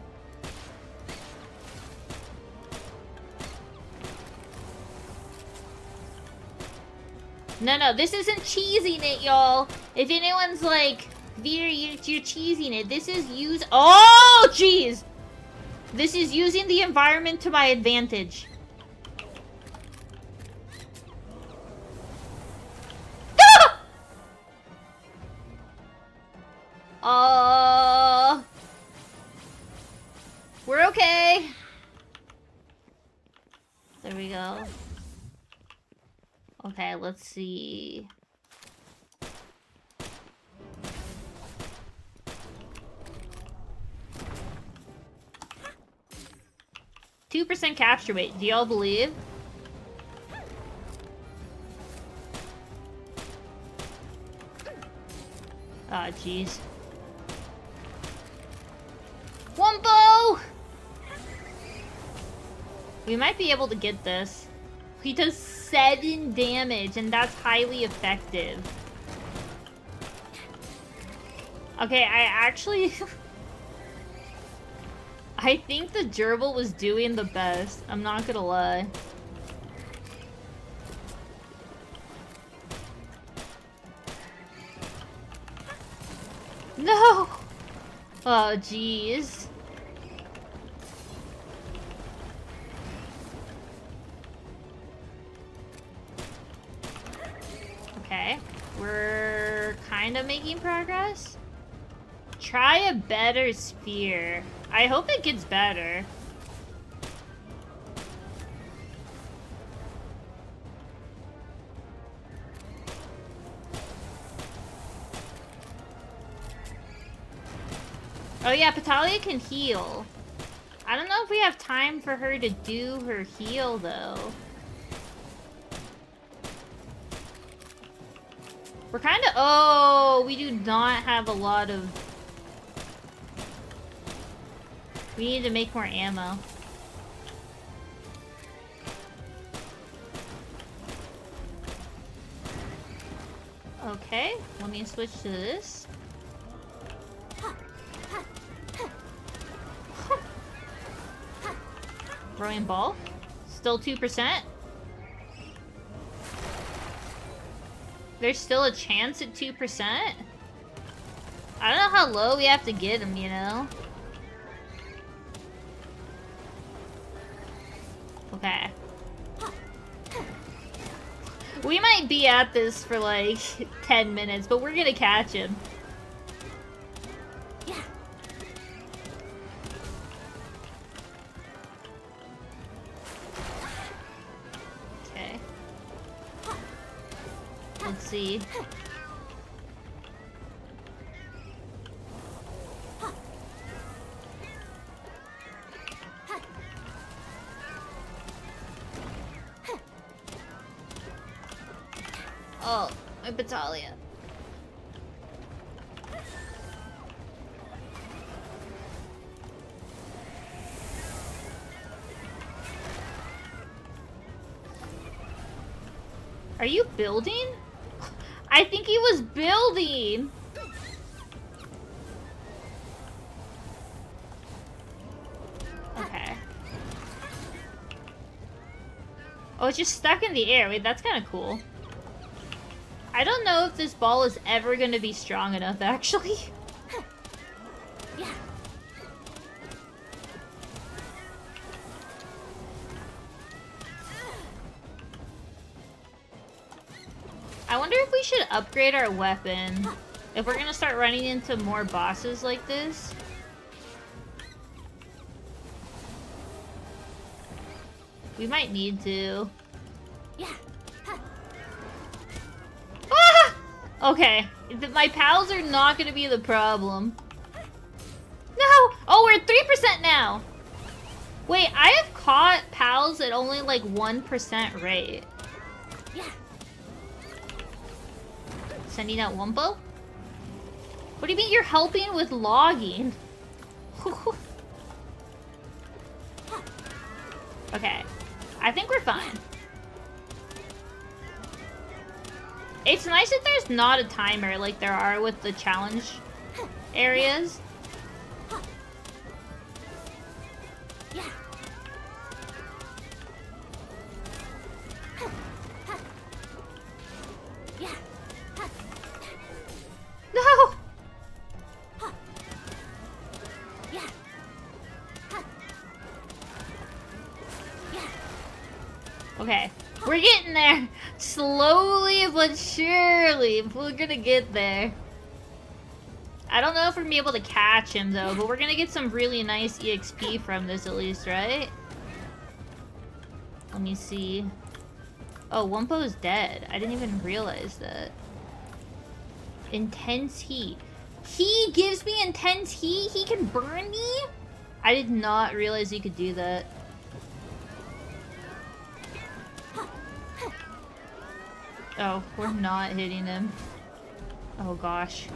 No, this isn't cheesing it, y'all. If anyone's like, Veer, you're cheesing it. This is use. Oh, jeez. This is using the environment to my advantage. We're okay. There we go. Okay, let's see. %2 capture rate. Do y'all believe? Ah, oh, jeez. Wumbo! We might be able to get this. He does 7 damage, and that's highly effective. Okay, I actually... I think the gerbil was doing the best. I'm not gonna lie. No! Oh, jeez. Okay. We're kind of making progress. Try a better sphere. I hope it gets better. Oh yeah, Patalia can heal. I don't know if we have time for her to do her heal, though. We're kind of... Oh, we do not have a lot of... We need to make more ammo. Okay, let me switch to this. Throwing ball. Still 2%. There's still a chance at 2%. I don't know how low we have to get him, you know? Okay. We might be at this for like 10 minutes, but we're gonna catch him. Yeah. Okay. Let's see. Oh, my battalion. Are you building? I think he was building. Okay. Oh, it's just stuck in the air. Wait, that's kind of cool. I don't know if this ball is ever going to be strong enough, actually. Yeah. I wonder if we should upgrade our weapon if we're going to start running into more bosses like this. We might need to. Yeah. Okay, my pals are not gonna be the problem. No! Oh, we're at 3% now! Wait, I have caught pals at only like 1% rate. Yeah. Sending out Wumpo? What do you mean you're helping with logging? Okay, I think we're fine. It's nice that there's not a timer like there are with the challenge areas. Yeah. Yeah. No! Slowly but surely, we're gonna get there. I don't know if we're gonna be able to catch him though, but we're gonna get some really nice EXP from this at least, right? Let me see. Oh, Wumpo's dead. I didn't even realize that. Intense heat. He gives me intense heat? He can burn me? I did not realize he could do that. Oh, we're not hitting him. Oh gosh.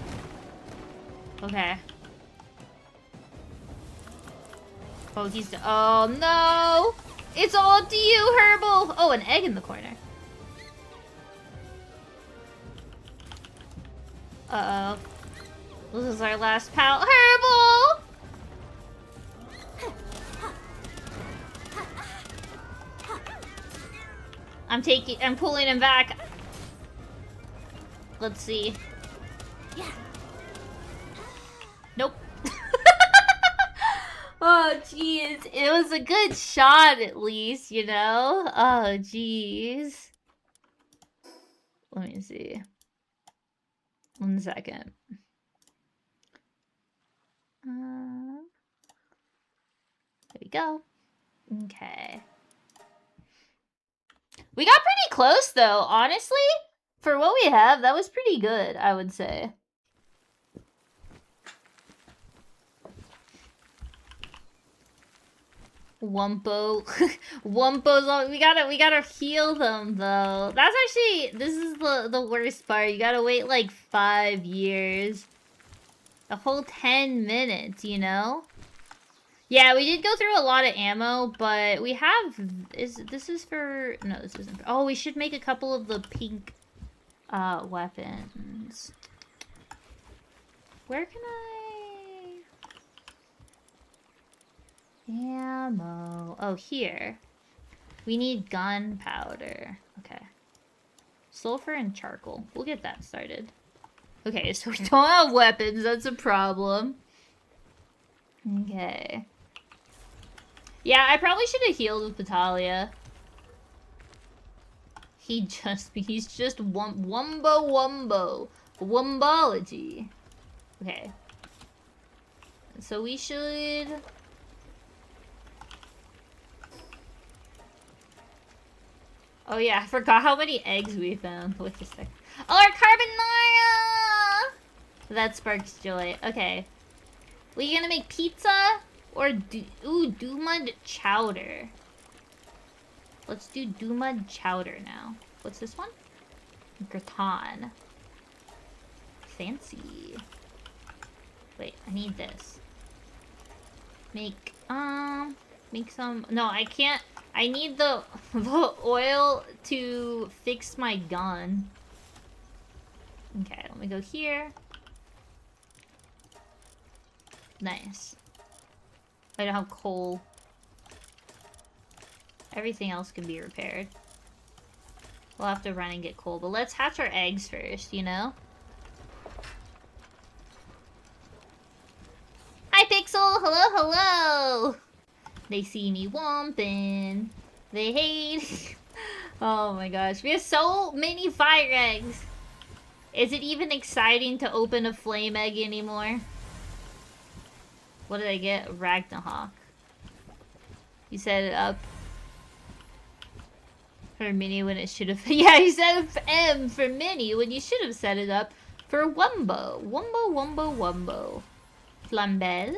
Okay. Oh, he's... Oh no! It's all up to you, Herbal! Oh, an egg in the corner. Uh-oh. This is our last pal. Herbal! I'm pulling him back. Let's see. Yeah. Nope. Oh, jeez. It was a good shot, at least, you know? Oh, jeez. Let me see. 1 second. There we go. Okay. We got pretty close, though, honestly. For what we have, that was pretty good, I would say. Wumpo. Wumpo's we gotta heal them though. That's actually, this is the worst part. You gotta wait like 5 years. A whole 10 minutes, you know? Yeah, we did go through a lot of ammo, but we have, this is for, no, this isn't for, oh, we should make a couple of the pink weapons. Where can I... Ammo. Oh, here. We need gunpowder. Okay. Sulfur and charcoal. We'll get that started. Okay, so we don't have weapons. That's a problem. Okay. Yeah, I probably should have healed with Vitalia. He's just wumbo. Wumbology. Okay. So we should... Oh yeah, I forgot how many eggs we found. Wait a sec. Oh, our carbonara! That sparks joy. Okay. Were you gonna make pizza? Or Dumud chowder. Let's do Dumud chowder now. What's this one? Gratin. Fancy. Wait, I need this. Make some... No, I can't... I need the oil to fix my gun. Okay, let me go here. Nice. I don't have coal. Everything else can be repaired. We'll have to run and get coal, but let's hatch our eggs first, you know? Hi, Pixel! Hello, hello! They see me womping. They hate. Oh my gosh. We have so many fire eggs. Is it even exciting to open a flame egg anymore? What did I get? Ragnarok. You set it up for mini when it should have... Yeah, you set up M for mini when you should have set it up for Wumbo. Wumbo. Flambelle.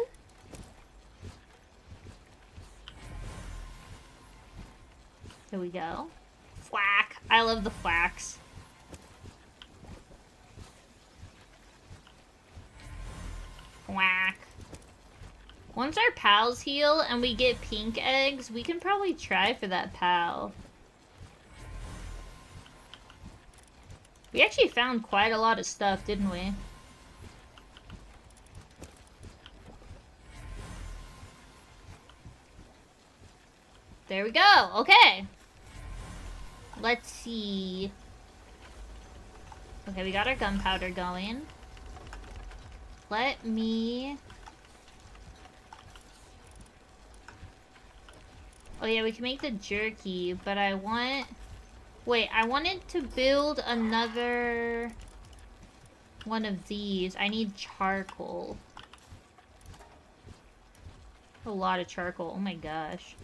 There we go. Flack. I love the flacks. Whack. Once our pals heal and we get pink eggs, we can probably try for that pal. We actually found quite a lot of stuff, didn't we? There we go. Okay. Let's see. Okay, we got our gunpowder going. Let me... Oh yeah, we can make the jerky, but I want... Wait, I wanted to build another one of these. I need charcoal. A lot of charcoal. Oh my gosh.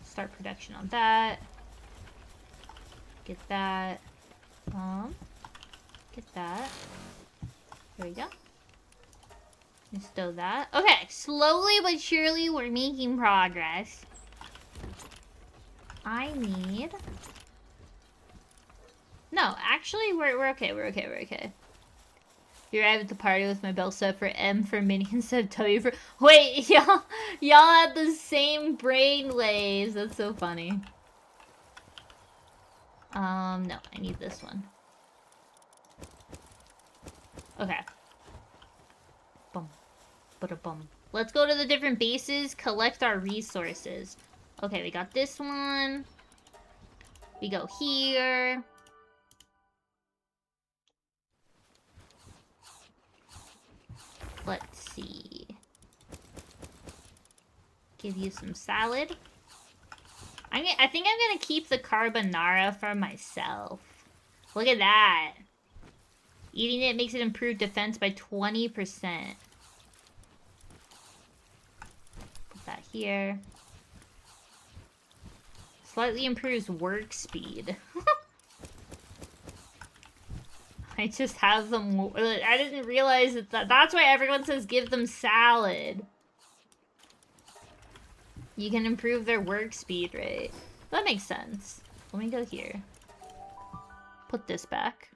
Start production on that. Get that. Get that. There we go. Stow that. Okay, slowly but surely we're making progress. I need... No, actually, we're okay, we're okay. You arrived at the party with my belt set for M for mini instead of W for... Wait, y'all had the same brain waves. That's so funny. No, I need this one. Okay. Boom. Bada-bum. Let's go to the different bases, collect our resources. Okay, we got this one. We go here. Let's see. Give you some salad. I think I'm gonna keep the carbonara for myself. Look at that. Eating it makes it improve defense by 20%. Put that here. Slightly improves work speed. I just have them... I didn't realize that... That's why everyone says give them salad. You can improve their work speed, right? That makes sense. Let me go here. Put this back.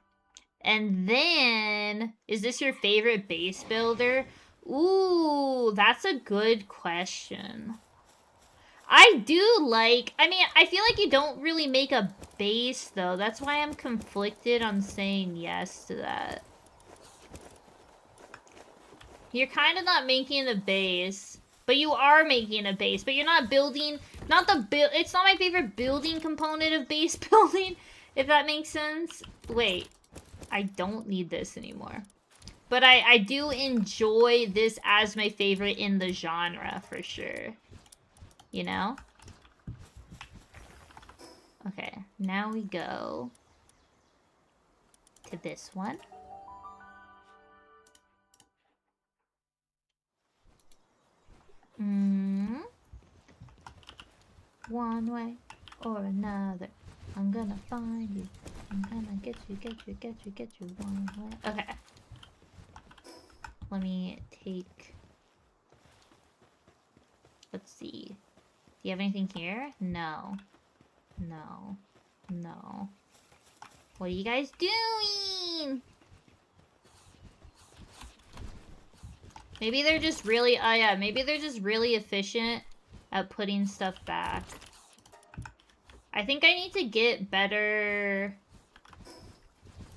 And then... Is this your favorite base builder? Ooh, that's a good question. I do like... I mean, I feel like you don't really make a base, though. That's why I'm conflicted on saying yes to that. You're kind of not making a base. But you are making a base. But you're not building... Not the build... It's not my favorite building component of base building. If that makes sense. Wait. I don't need this anymore. But I do enjoy this as my favorite in the genre, for sure. You know? Okay, now we go to this one. One way or another, I'm gonna find you. I'm gonna get you one way. Okay. Let me take... Let's see. Do you have anything here? No. No. No. What are you guys doing? Maybe they're just really... Oh yeah, maybe they're just really efficient at putting stuff back. I think I need to get better...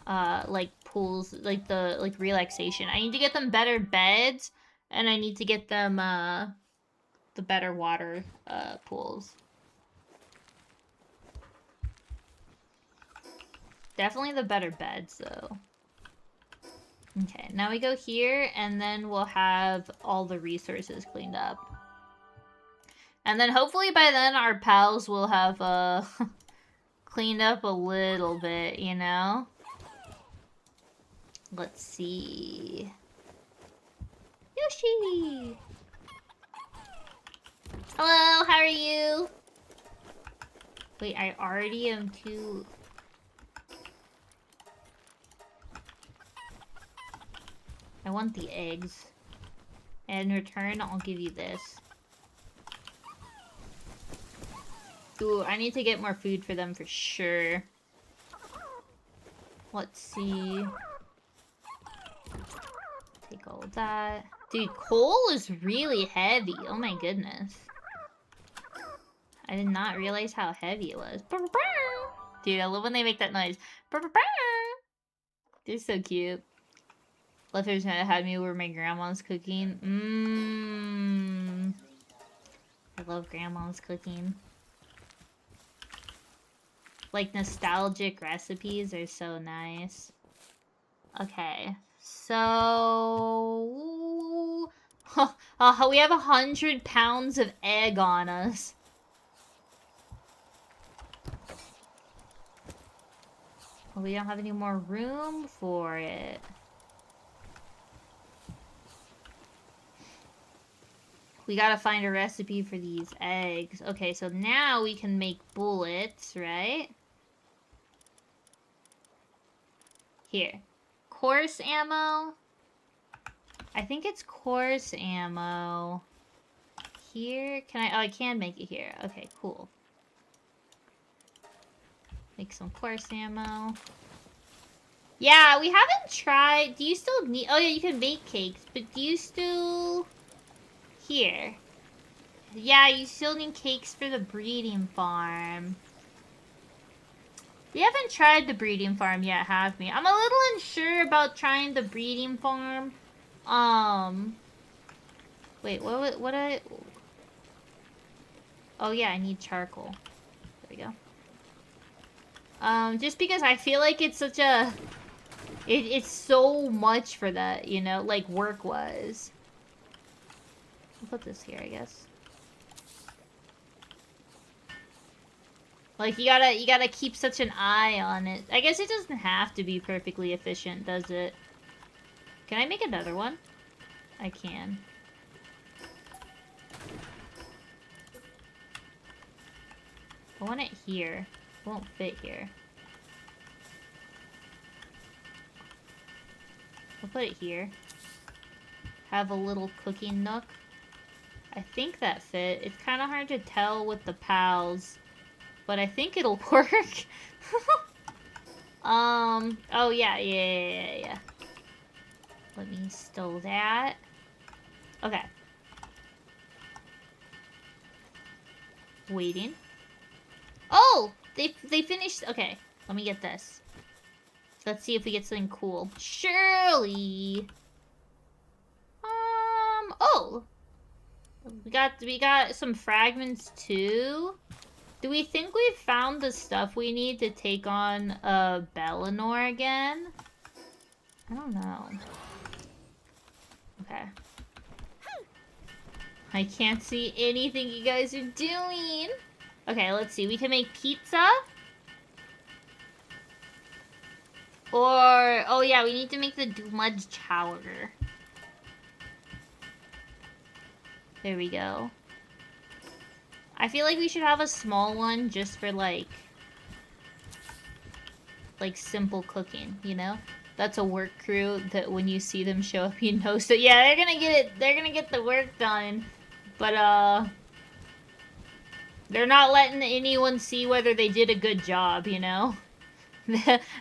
like, pools, like the, like, relaxation. I need to get them better beds, and I need to get them, the better water, pools. Definitely the better beds, though. Okay, now we go here, and then we'll have all the resources cleaned up. And then hopefully by then our pals will have, cleaned up a little bit, you know? Let's see. Yoshi! Hello, how are you? Wait, I already am too... I want the eggs. And in return, I'll give you this. Ooh, I need to get more food for them for sure. Let's see. Take all of that. Dude, coal is really heavy. Oh my goodness. I did not realize how heavy it was. Dude, I love when they make that noise. They're so cute. Leftovers had me where my grandma's cooking. I love grandma's cooking. Like, nostalgic recipes are so nice. Okay, so... we have 100 pounds of egg on us. Oh, we don't have any more room for it. We gotta find a recipe for these eggs. Okay, so now we can make bullets, right? Here. Coarse ammo. I think it's coarse ammo. Here? Can I? Oh, I can make it here. Okay, cool. Make some coarse ammo. Yeah, we haven't tried... Do you still need... Oh, yeah, you can bake cakes. But do you still... Here. Yeah, you still need cakes for the breeding farm. We haven't tried the breeding farm yet, have we? I'm a little unsure about trying the breeding farm. Wait, what I... Oh, yeah, I need charcoal. There we go. Just because I feel like it's such a... It's so much for that, you know? Like, work-wise. I'll put this here, I guess. Like, you gotta keep such an eye on it. I guess it doesn't have to be perfectly efficient, does it? Can I make another one? I can. I want it here. It won't fit here. I'll put it here. Have a little cooking nook. I think that fit. It's kind of hard to tell with the pals. But I think it'll work. Oh, yeah. Let me stow that. Okay. Waiting. Oh! They finished... Okay, let me get this. Let's see if we get something cool. Shirley! Oh! We got some fragments, too. Do we think we've found the stuff we need to take on, Bellinor again? I don't know. Okay. I can't see anything you guys are doing. Okay, let's see. We can make pizza. Or... Oh, yeah, we need to make the Dumaj chowder. There we go. I feel like we should have a small one just for, like, simple cooking, you know? That's a work crew that when you see them show up, you know. So, yeah, they're gonna get the work done. But, they're not letting anyone see whether they did a good job, you know?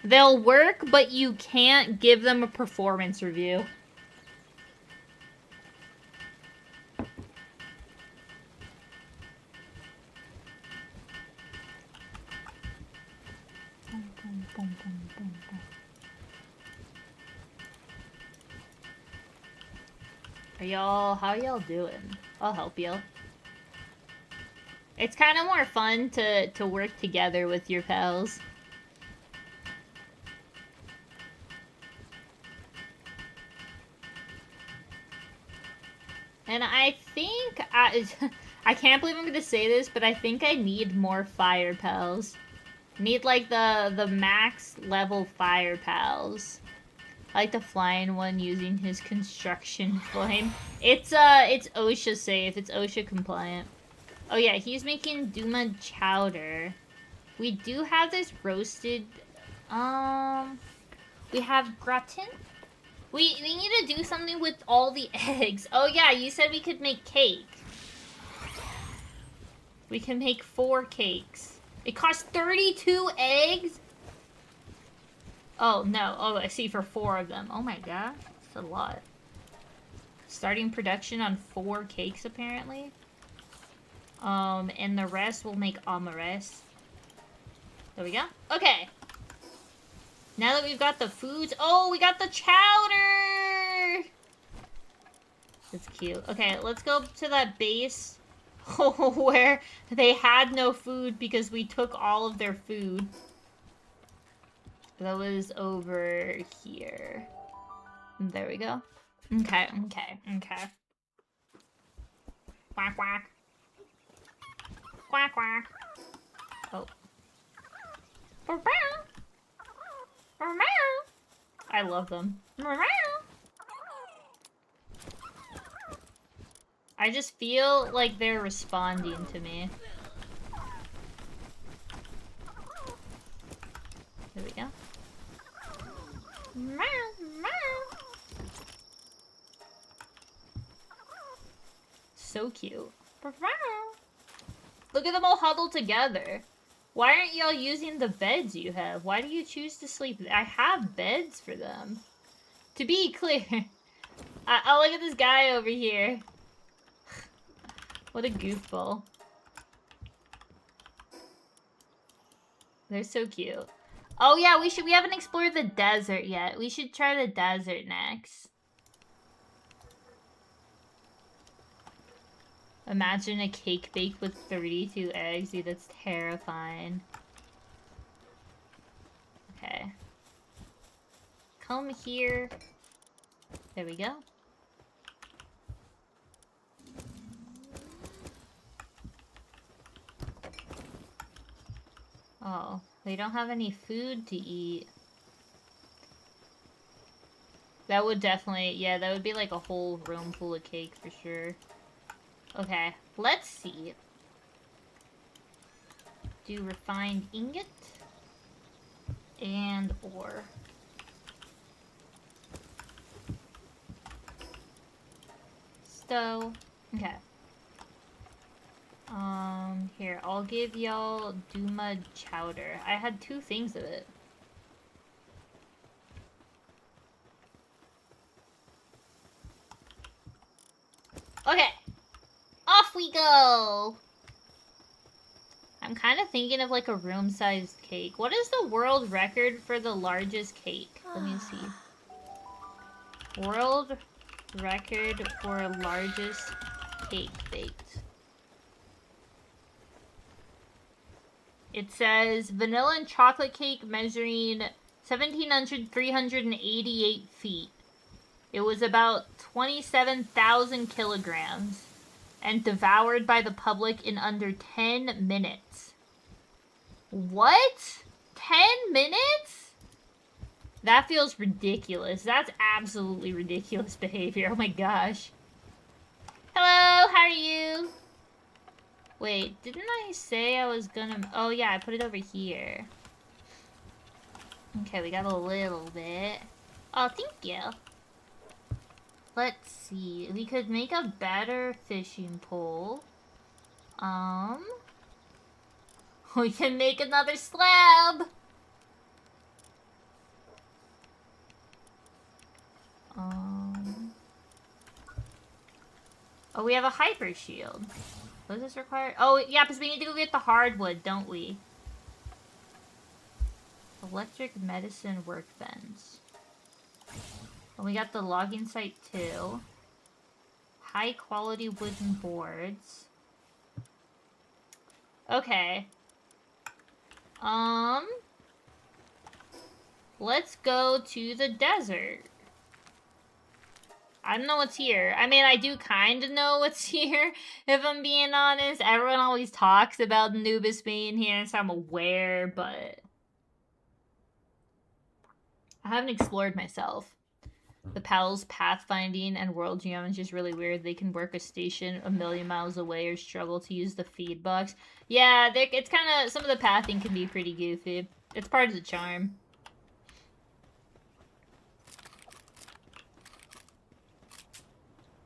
They'll work, but you can't give them a performance review. How are y'all doing? I'll help you. It's kind of more fun to work together with your pals. And I think I can't believe I'm gonna say this, but I think I need more fire pals. Need like the max level fire pals. I like the flying one using his construction flame. It's OSHA safe. It's OSHA compliant. Oh yeah, he's making Duma chowder. We do have this roasted. We have gratin. We need to do something with all the eggs. Oh yeah, you said we could make cake. We can make 4 cakes. It costs 32 eggs? Oh, no. Oh, I see, for 4 of them. Oh my god. That's a lot. Starting production on 4 cakes, apparently. And the rest will make amares. There we go. Okay. Now that we've got the foods... Oh, we got the chowder! That's cute. Okay, let's go to that base where they had no food because we took all of their food. That was over here. There we go. Okay. Quack, quack. Quack, quack. Oh. I love them. I just feel like they're responding to me. There we go. So cute. Look at them all huddled together. Why aren't y'all using the beds you have? Why do you choose to sleep? I have beds for them. To be clear. Oh, look at this guy over here. What a goofball. They're so cute. Oh yeah, we haven't explored the desert yet. We should try the desert next. Imagine a cake baked with 32 eggs. Dude, that's terrifying. Okay. Come here. There we go. Oh, we don't have any food to eat. That would definitely, yeah, that would be like a whole room full of cake for sure. Okay, let's see. Do refined ingot and ore. So, okay. Here, I'll give y'all Duma chowder. I had 2 things of it. Okay, off we go! I'm kind of thinking of like a room-sized cake. What is the world record for the largest cake? Let me see. World record for largest cake baked. It says vanilla and chocolate cake measuring 1,388 feet. It was about 27,000 kilograms and devoured by the public in under 10 minutes. What? 10 minutes? That feels ridiculous. That's absolutely ridiculous behavior. Oh my gosh. Hello, how are you? Wait, didn't I say I was gonna... Oh yeah, I put it over here. Okay, we got a little bit. Oh, thank you. Let's see. We could make a better fishing pole. We can make another slab! Oh, we have a hyper shield. What does this require? Oh, yeah, because we need to go get the hardwood, don't we? Electric medicine workbench. And we got the logging site too. High quality wooden boards. Okay. Let's go to the desert. I don't know what's here. I mean, I do kind of know what's here, if I'm being honest. Everyone always talks about Anubis being here, so I'm aware, but I haven't explored myself. The PAL's pathfinding and world geometry is really weird. They can work a station a million miles away or struggle to use the feed box. Yeah, it's kind of... Some of the pathing can be pretty goofy. It's part of the charm.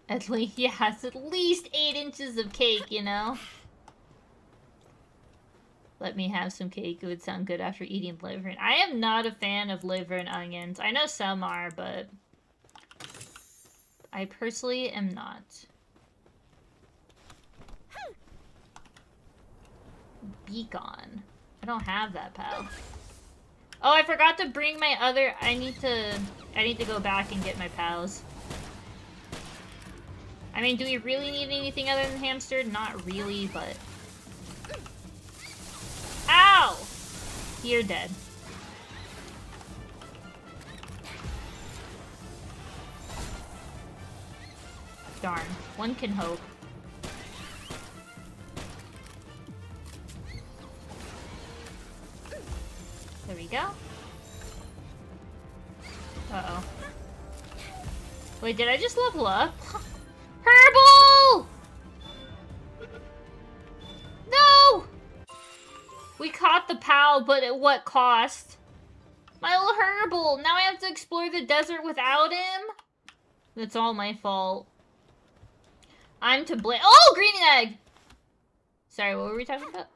At least, yeah, it's at least 8 inches of cake, you know? Let me have some cake. It would sound good after eating liver. I am not a fan of liver and onions. I know some are, but I personally am not. Beacon. I don't have that, pal. Oh, I forgot to bring my other... I need to go back and get my pals. I mean, do we really need anything other than hamster? Not really, but... Ow! You're dead. Darn. One can hope. There we go. Wait, did I just level up? Herbal! No! We caught the pal, but at what cost? My little Herbal! Now I have to explore the desert without him? That's all my fault. I'm to blame. Oh, green egg! Sorry, what were we talking about?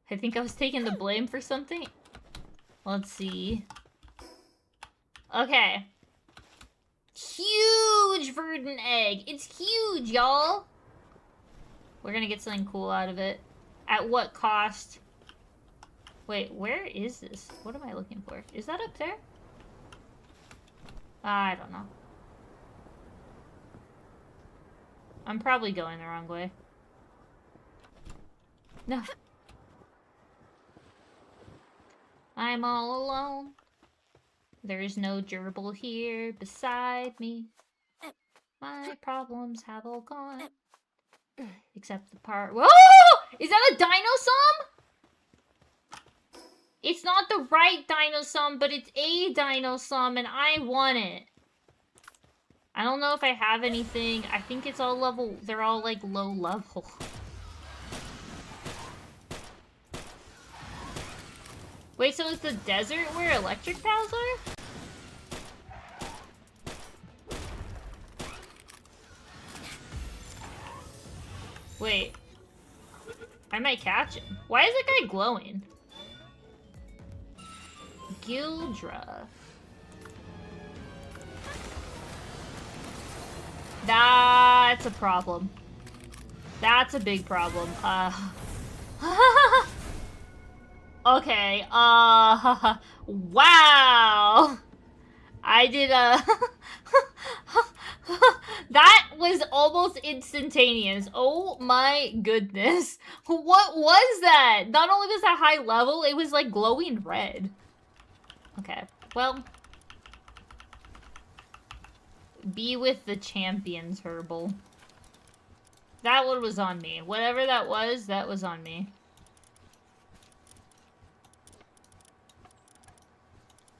I think I was taking the blame for something. Let's see. Okay. Huge verdant egg. It's huge, y'all. We're gonna get something cool out of it. At what cost? Wait, where is this? What am I looking for? Is that up there? I don't know. I'm probably going the wrong way. No. I'm all alone. There's no gerbil here beside me. My problems have all gone. Except the part— Whoa! Is that a Dinosum? It's not the right Dinosum, but it's a Dinosum, and I want it. I don't know if I have anything. I think it's all level— they're all, like, low level. Wait, so is the desert where electric pals are? Wait. I might catch him. Why is that guy glowing? Gildra. That's a problem. That's a big problem. Okay, wow! I did that was almost instantaneous. Oh my goodness. What was that? Not only was that high level, it was like glowing red. Okay, well. Be with the champions, Herbal. That one was on me. Whatever that was on me.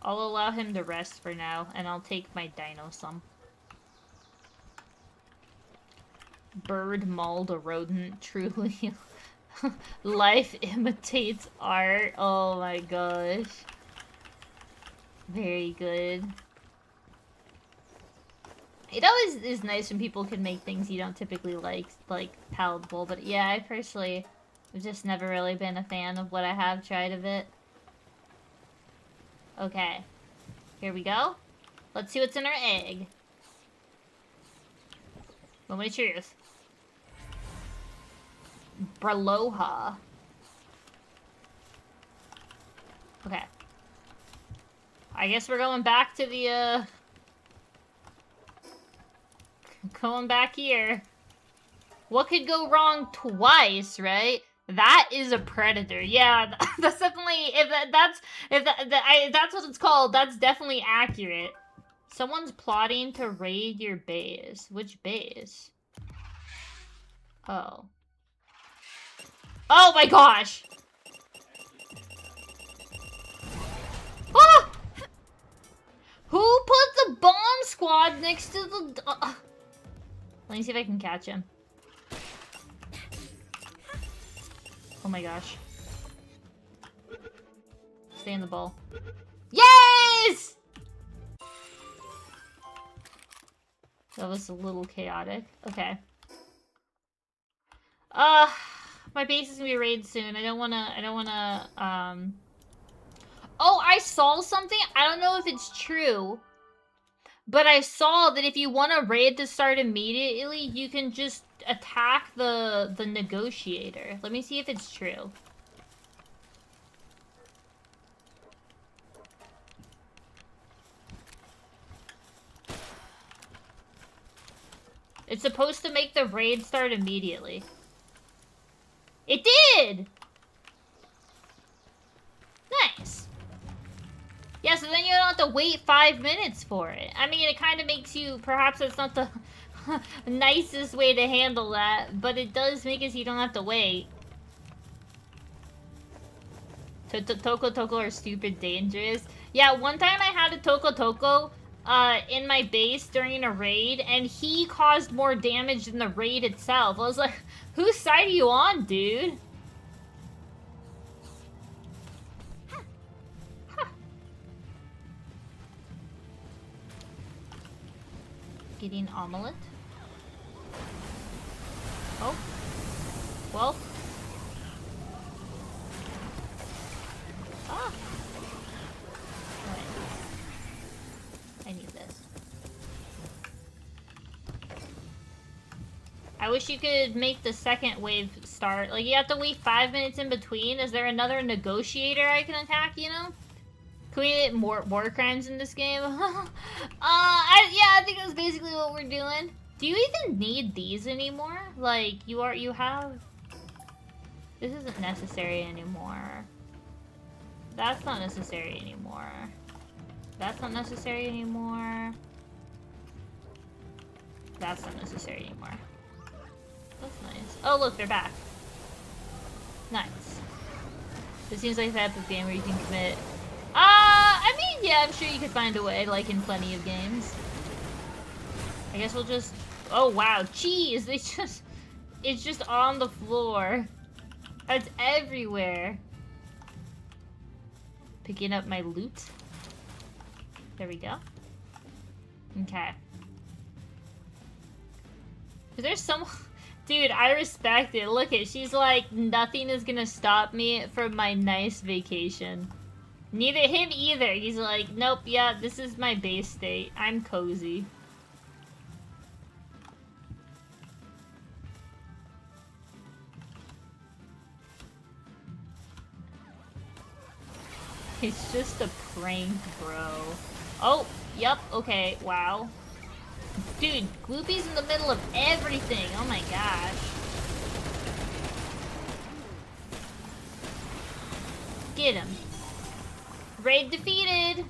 I'll allow him to rest for now, and I'll take my Dinosum. Bird mauled a rodent, truly. Life imitates art. Oh my gosh. Very good. It always is nice when people can make things you don't typically like palatable, but yeah, I personally have just never really been a fan of what I have tried of it. Okay. Here we go. Let's see what's in our egg. Moment of truth. Braloha. Okay. I guess we're going back to the, going back here. What could go wrong twice, right? That is a predator. Yeah, that's definitely— if that's what it's called, that's definitely accurate. Someone's plotting to raid your base. Which base? Oh. Oh my gosh! Ah! Who put the bomb squad next to the— Let me see if I can catch him. Oh my gosh. Stay in the ball. Yes! That was a little chaotic. Okay. My base is gonna be raided soon. I don't wanna, Oh, I saw something. I don't know if it's true. But I saw that if you want a raid to start immediately, you can just attack the negotiator. Let me see if it's true. It's supposed to make the raid start immediately. It did! Nice. Yeah, so then you don't have to wait 5 minutes for it. I mean, it kind of makes you— perhaps it's not the nicest way to handle that, but it does make it so you don't have to wait. Toko Toko are stupid dangerous. Yeah, one time I had a Toko Toko, in my base during a raid, and he caused more damage than the raid itself. I was like, whose side are you on, dude? Getting omelet. Oh. Well. Ah. Right. I need this. I wish you could make the second wave start. Like, you have to wait 5 minutes in between. Is there another negotiator I can attack, you know? Can we get more war crimes in this game? Yeah, I think that's basically what we're doing. Do you even need these anymore? Like, you have... This isn't necessary anymore. That's not necessary anymore. That's not necessary anymore. That's not necessary anymore. That's nice. Oh, look, they're back. Nice. This seems like the type of game where you can commit... I mean, yeah, I'm sure you could find a way, like in plenty of games. I guess we'll just... Oh, wow. Cheese! They just... It's just on the floor. It's everywhere. Picking up my loot. There we go. Okay. Is there someone... Dude, I respect it. Look at, she's like, nothing is gonna stop me from my nice vacation. Neither him either. He's like, nope, yeah, this is my base state. I'm cozy. It's just a prank, bro. Oh, yep, okay, wow. Dude, Gloopy's in the middle of everything. Oh my gosh. Get him. Raid defeated!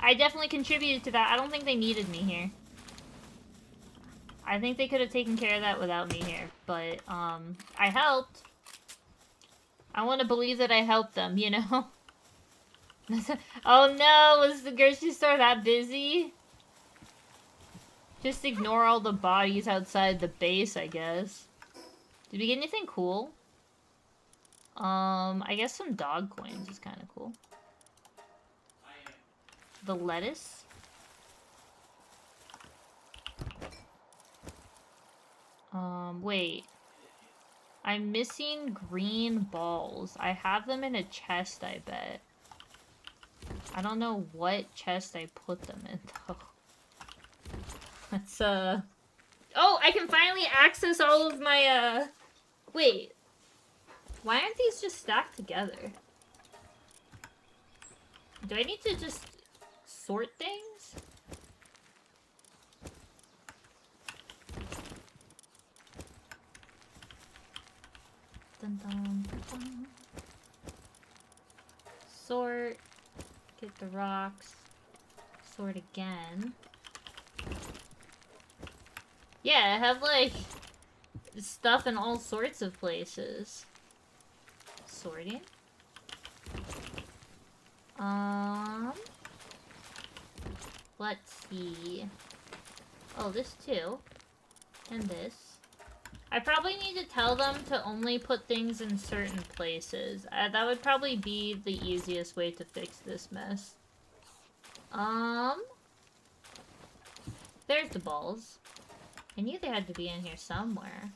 I definitely contributed to that. I don't think they needed me here. I think they could have taken care of that without me here. But, I helped. I want to believe that I helped them, you know? Oh no, was the grocery store that busy? Just ignore all the bodies outside the base, I guess. Did we get anything cool? I guess some dog coins is kind of cool. The lettuce? Wait. I'm missing green balls. I have them in a chest, I bet. I don't know what chest I put them in, though. Let's, Oh, I can finally access all of my, Wait. Why aren't these just stacked together? Do I need to just sort things? Dun, dun, dun, dun. Sort. Get the rocks. Sort again. Yeah, I have, like, stuff in all sorts of places. Sorting. Let's see. Oh, this too. And this. I probably need to tell them to only put things in certain places. That would probably be the easiest way to fix this mess. There's the balls. I knew they had to be in here somewhere.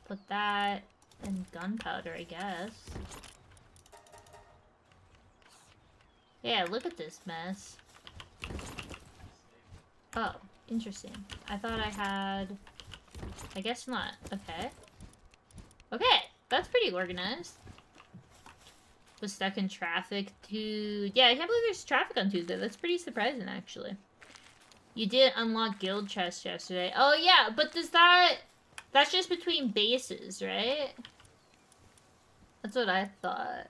Put that in gunpowder, I guess. Yeah, look at this mess. Oh, interesting. I thought I had... I guess not. Okay. Okay, that's pretty organized. Was stuck in traffic, dude. Yeah, I can't believe there's traffic on Tuesday. That's pretty surprising, actually. You did unlock guild chests yesterday. Oh, yeah, but does that... That's just between bases, right? That's what I thought.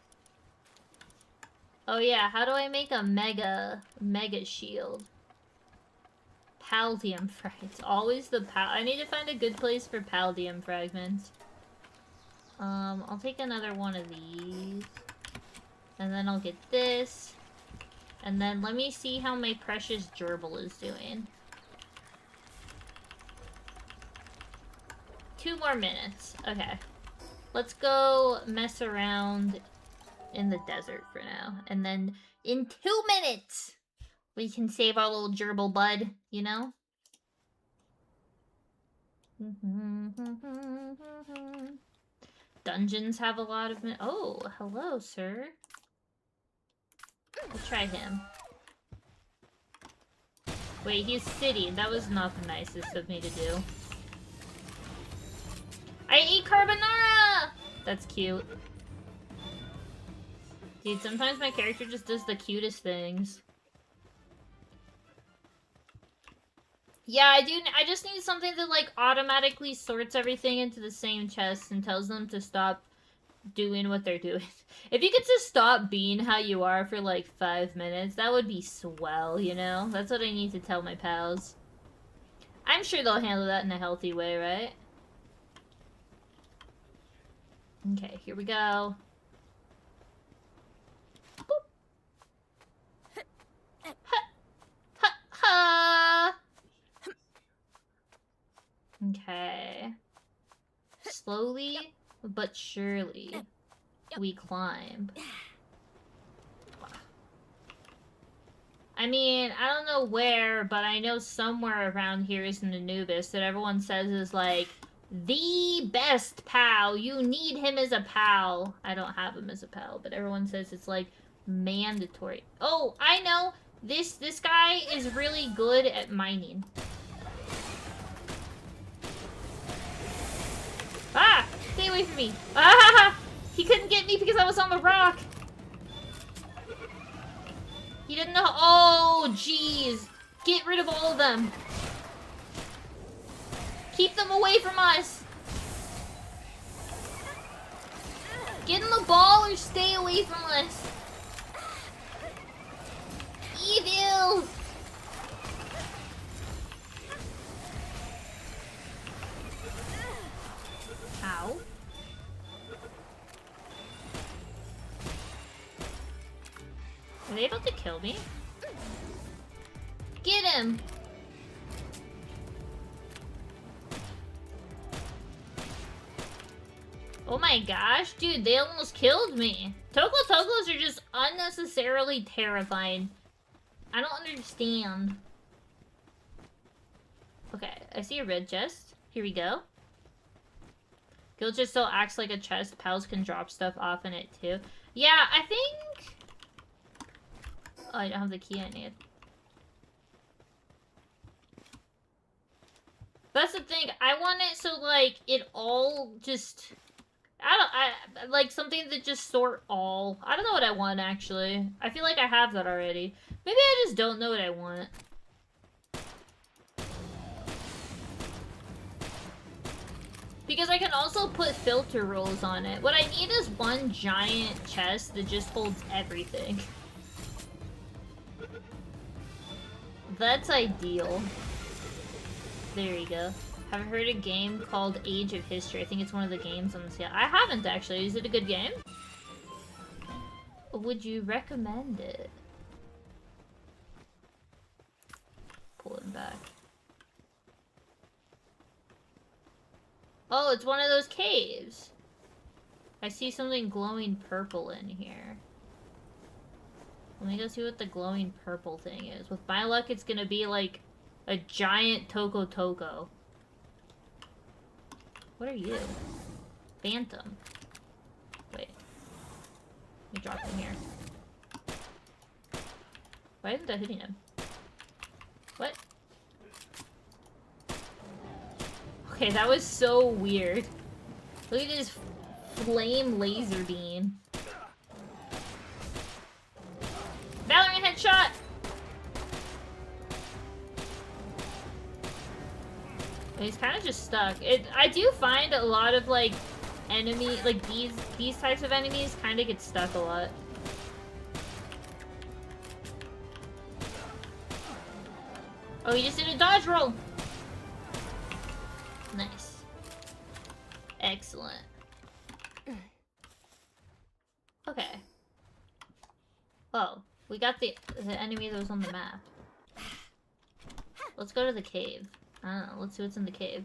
Oh, yeah, how do I make a mega shield? Paldium fragments. Always the I need to find a good place for paldium fragments. I'll take another one of these. And then I'll get this. And then let me see how my precious gerbil is doing. 2 more minutes. Okay. Let's go mess around in the desert for now. And then in 2 minutes, we can save our little gerbil bud, you know? Dungeons have a lot of... Oh, hello, sir. We'll try him. Wait, he's city. That was not the nicest of me to do. I eat carbonara! That's cute. Dude, sometimes my character just does the cutest things. Yeah, I just need something that, like, automatically sorts everything into the same chest and tells them to stop doing what they're doing. If you could just stop being how you are for, like, 5 minutes, that would be swell, you know? That's what I need to tell my pals. I'm sure they'll handle that in a healthy way, right? Okay, here we go. Boop. Ha! Ha! Ha! Okay. Slowly, but surely, we climb. I mean, I don't know where, but I know somewhere around here is an Anubis that everyone says is, like, the best pal. You need him as a pal. I don't have him as a pal, but everyone says it's, like, mandatory. Oh, I know! This guy is really good at mining. Ah! Stay away from me! Ah! He couldn't get me because I was on the rock! He didn't know- Oh, jeez! Get rid of all of them! Keep them away from us! Get in the ball or stay away from us! Evil! Ow. Are they about to kill me? Get him! Oh my gosh, dude, they almost killed me. Tokos are just unnecessarily terrifying. I don't understand. Okay, I see a red chest. Here we go. Guild just still acts like a chest. Pals can drop stuff off in it too. Yeah, I think... Oh, I don't have the key I need. That's the thing. I want it so, like, it all just... I like something that just sort all. I don't know what I want, actually. I feel like I have that already. Maybe I just don't know what I want. Because I can also put filter rolls on it. What I need is one giant chest that just holds everything. That's ideal. There you go. Have you heard a game called Age of History? I think it's one of the games on the sale. I haven't, actually. Is it a good game? Would you recommend it? Pull him back. Oh, it's one of those caves. I see something glowing purple in here. Let me go see what the glowing purple thing is. With my luck, it's gonna be like a giant Toko. What are you? Phantom. Wait. Let me drop him here. Why isn't that hitting him? What? Okay, that was so weird. Look at this flame laser beam. Valorant headshot! He's kind of just stuck. I do find a lot of, like, enemy, like, these types of enemies kind of get stuck a lot. Oh, he just did a dodge roll! Nice. Excellent. Oh, we got the enemy that was on the map. Let's go to the cave. I don't know, let's see what's in the cave.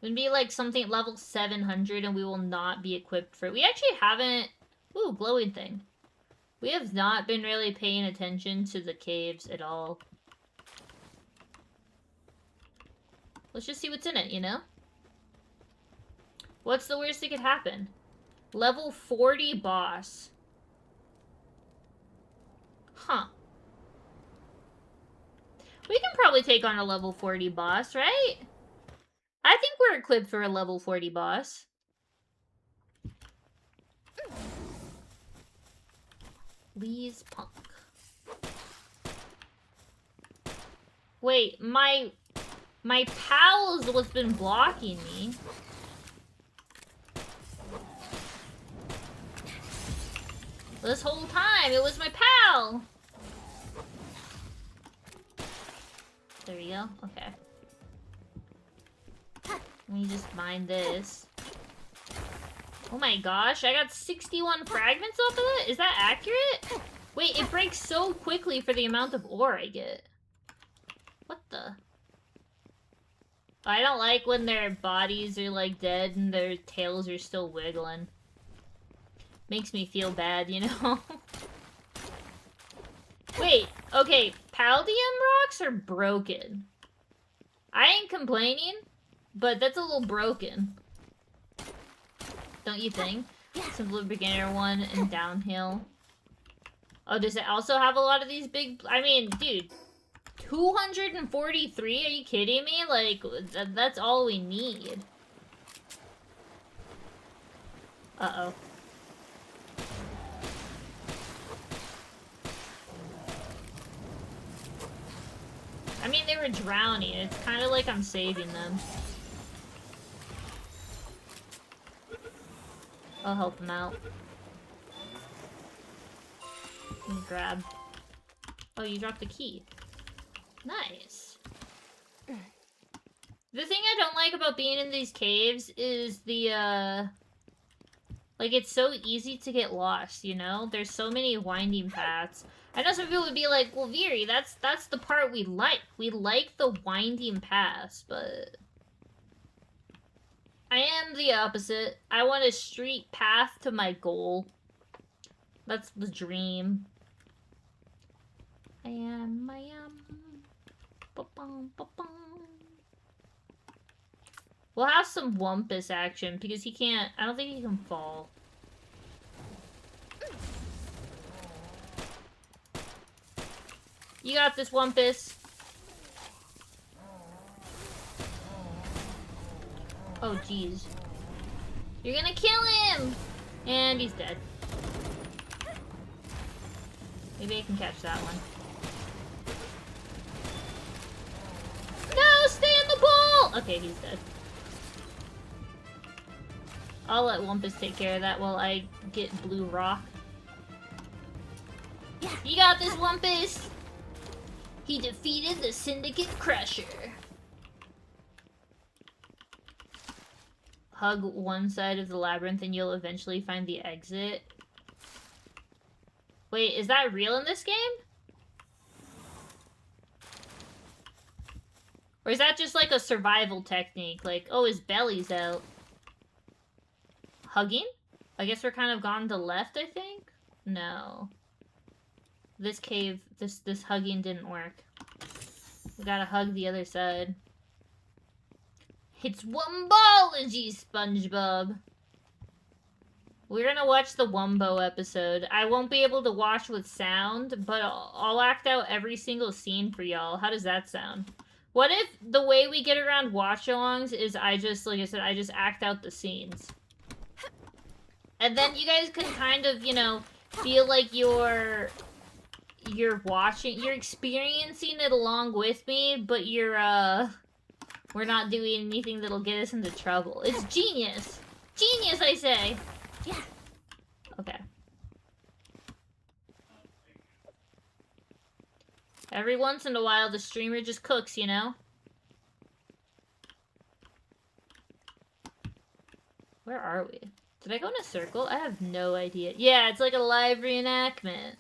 It would be like something level 700 and we will not be equipped for it. We actually haven't... Ooh, glowing thing. We have not been really paying attention to the caves at all. Let's just see what's in it, you know? What's the worst that could happen? Level 40 boss. Huh. We can probably take on a level 40 boss, right? I think we're equipped for a level 40 boss. Lee's Punk. Wait, my pal's what's been blocking me. This whole time, it was my pal! There we go, okay. Let me just mine this. Oh my gosh, I got 61 fragments off of it? Is that accurate? Wait, it breaks so quickly for the amount of ore I get. What the? I don't like when their bodies are like dead and their tails are still wiggling. Makes me feel bad, you know? Wait, okay, Paldium rocks are broken. I ain't complaining, but that's a little broken. Don't you think? Simple beginner one and downhill. Oh, does it also have a lot of these big... I mean, dude, 243? Are you kidding me? Like, that's all we need. Uh-oh. I mean, they were drowning. It's kind of like I'm saving them. I'll help them out. Let me grab. Oh, you dropped the key. Nice. The thing I don't like about being in these caves is the, like, it's so easy to get lost, you know? There's so many winding paths. I know some people would be like, well, Viri, that's the part we like. We like the winding paths, but... I am the opposite. I want a straight path to my goal. That's the dream. I am. Ba-bum, ba-bum. We'll have some Wumpus action, because he can't... I don't think he can fall. You got this, Wumpus. Oh, jeez. You're gonna kill him! And he's dead. Maybe I can catch that one. No! Stay in the ball! Okay, he's dead. I'll let Wumpus take care of that while I get blue rock. You got this, Wumpus! He defeated the Syndicate Crusher. Hug one side of the labyrinth and you'll eventually find the exit. Wait, is that real in this game? Or is that just like a survival technique? Like, oh, his belly's out. Hugging? I guess we're kind of gone to left, I think? No. This cave, this hugging didn't work. We gotta hug the other side. It's Wombology, SpongeBob. We're gonna watch the Wumbo episode. I won't be able to watch with sound, but I'll act out every single scene for y'all. How does that sound? What if the way we get around watch-alongs is I just, like I said, I just act out the scenes? And then you guys can kind of, you know, feel like you're watching, you're experiencing it along with me, but we're not doing anything that'll get us into trouble. It's genius! Genius, I say! Yeah. Okay. Every once in a while, the streamer just cooks, you know? Where are we? Did I go in a circle? I have no idea. Yeah, it's like a live reenactment.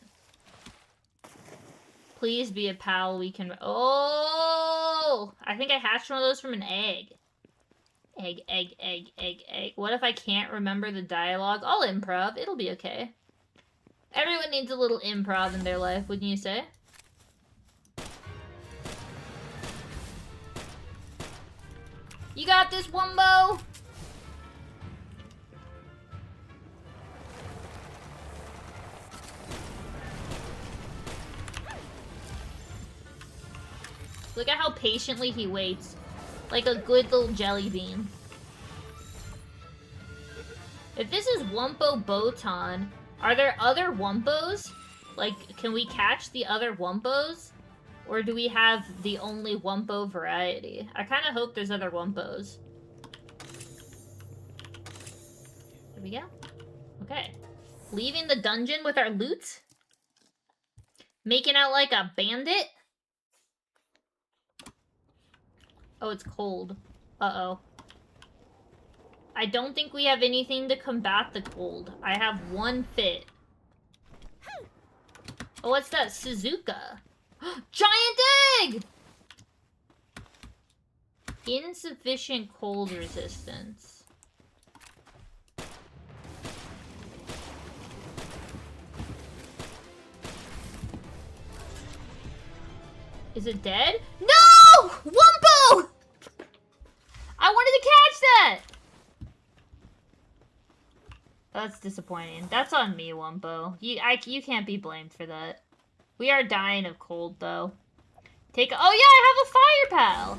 Please be a pal we can... Oh! I think I hatched one of those from an egg. Egg, egg, egg, egg, egg. What if I can't remember the dialogue? I'll improv. It'll be okay. Everyone needs a little improv in their life, wouldn't you say? You got this, Wumbo! Look at how patiently he waits. Like a good little jelly bean. If this is Wumpo Botan, are there other Wumpos? Like, can we catch the other Wumpos? Or do we have the only Wumpo variety? I kind of hope there's other Wumpos. There we go. Okay. Leaving the dungeon with our loot? Making out like a bandit? Oh, it's cold. Uh-oh. I don't think we have anything to combat the cold. I have one fit. Oh, what's that? Suzuka. Giant egg! Insufficient cold resistance. Is it dead? No! Wumpo! I wanted to catch that! That's disappointing. That's on me, Wumpo. You can't be blamed for that. We are dying of cold, though. Oh yeah, I have a fire pal!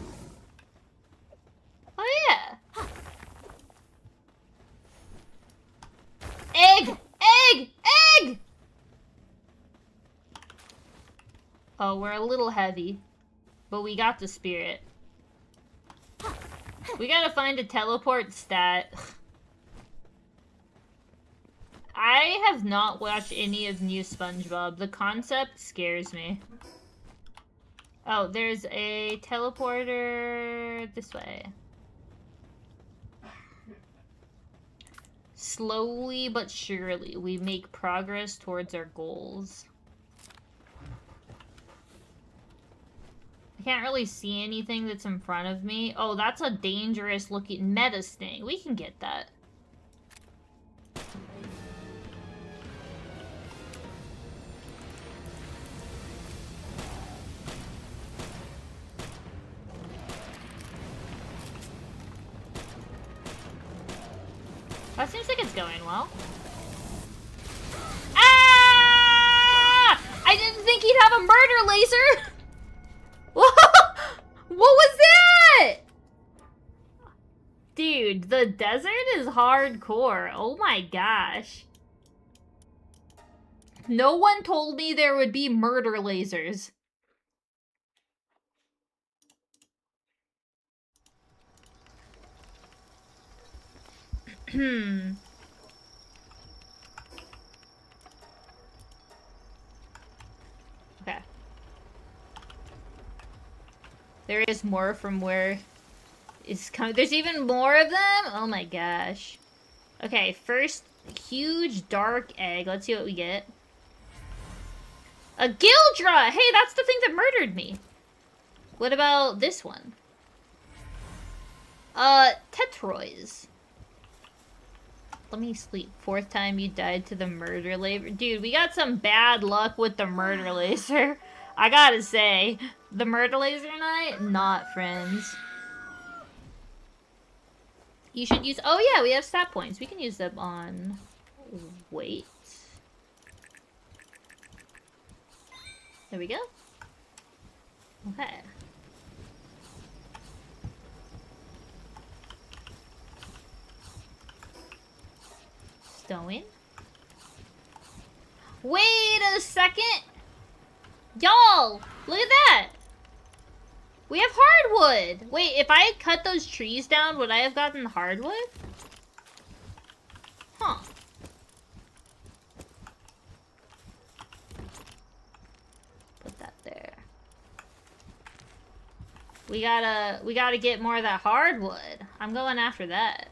Oh yeah! Egg! Egg! Egg! Oh, we're a little heavy. But we got the spirit. We gotta find a teleport stat. I have not watched any of new SpongeBob. The concept scares me. Oh, there's a teleporter this way. Slowly but surely, we make progress towards our goals. I can't really see anything that's in front of me. Oh, that's a dangerous looking meta sting. We can get that. That seems like it's going well. Ah! I didn't think he'd have a murder laser! What was that? Dude, the desert is hardcore. Oh my gosh. No one told me there would be murder lasers. Okay. There is more from where it's coming. There's even more of them? Oh my gosh. Okay, first, huge dark egg. Let's see what we get. A Gildra! Hey, that's the thing that murdered me. What about this one? Tetroys. Let me sleep. Fourth time you died to the murder laser. Dude, we got some bad luck with the murder laser. I gotta say, the murder laser and I, not friends. You should use... Oh yeah, we have stat points. We can use them on... Wait. There we go. Okay. Stowing. Wait a second! Y'all! Look at that! We have hardwood! Wait, if I had cut those trees down, would I have gotten hardwood? Huh. Put that there. We gotta get more of that hardwood. I'm going after that.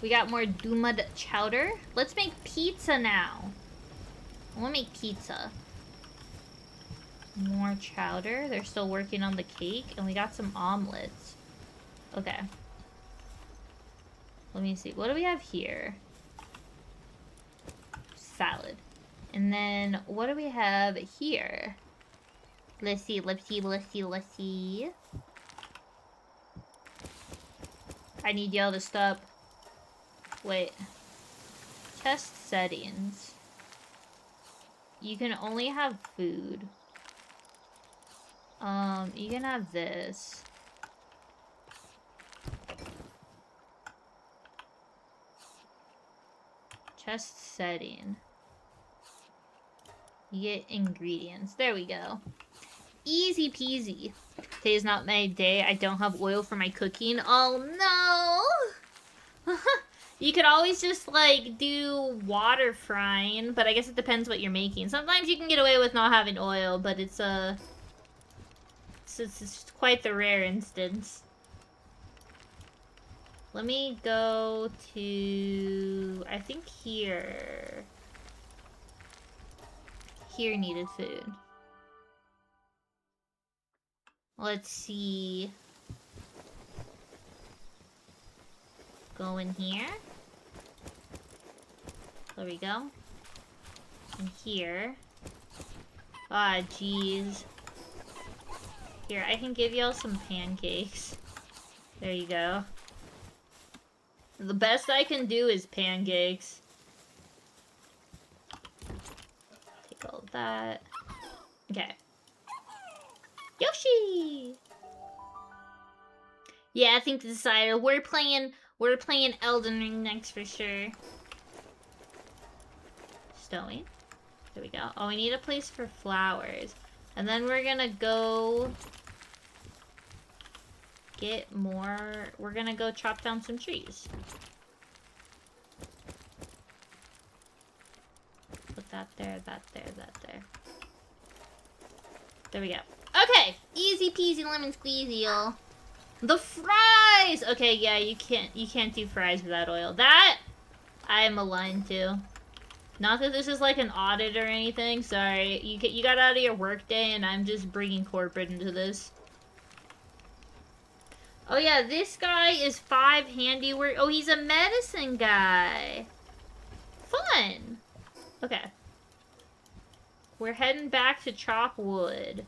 We got more Dumad chowder. Let's make pizza now. I want to make pizza. More chowder. They're still working on the cake. And we got some omelets. Okay. Let me see. What do we have here? Salad. And then, what do we have here? Let's see, let's see, let's see, let's see. I need y'all to stop. Wait. Test settings. You can only have food. You can have this. Test setting. You get ingredients. There we go. Easy peasy. Today's not my day. I don't have oil for my cooking. Oh no! You could always just like do water frying, but I guess it depends what you're making. Sometimes you can get away with not having oil, but it's quite the rare instance. Let me go to, I think here. Here needed food. Let's see. Go in here. There we go. And here. Ah, jeez. Here, I can give y'all some pancakes. There you go. The best I can do is pancakes. Take all of that. Okay. Yoshi! Yeah, I think we decided we're playing Elden Ring next for sure. Stowing. There we go. Oh, we need a place for flowers. And then we're gonna go get more. We're gonna go chop down some trees. Put that there, that there, that there. There we go. Okay, easy peasy lemon squeezy, y'all. The fries. Okay, yeah, you can't do fries without oil. That I'm aligned to. Not that this is like an audit or anything. Sorry, you got out of your workday, and I'm just bringing corporate into this. Oh yeah, this guy is 5 handiwork. Oh, he's a medicine guy. Fun. Okay. We're heading back to chop wood.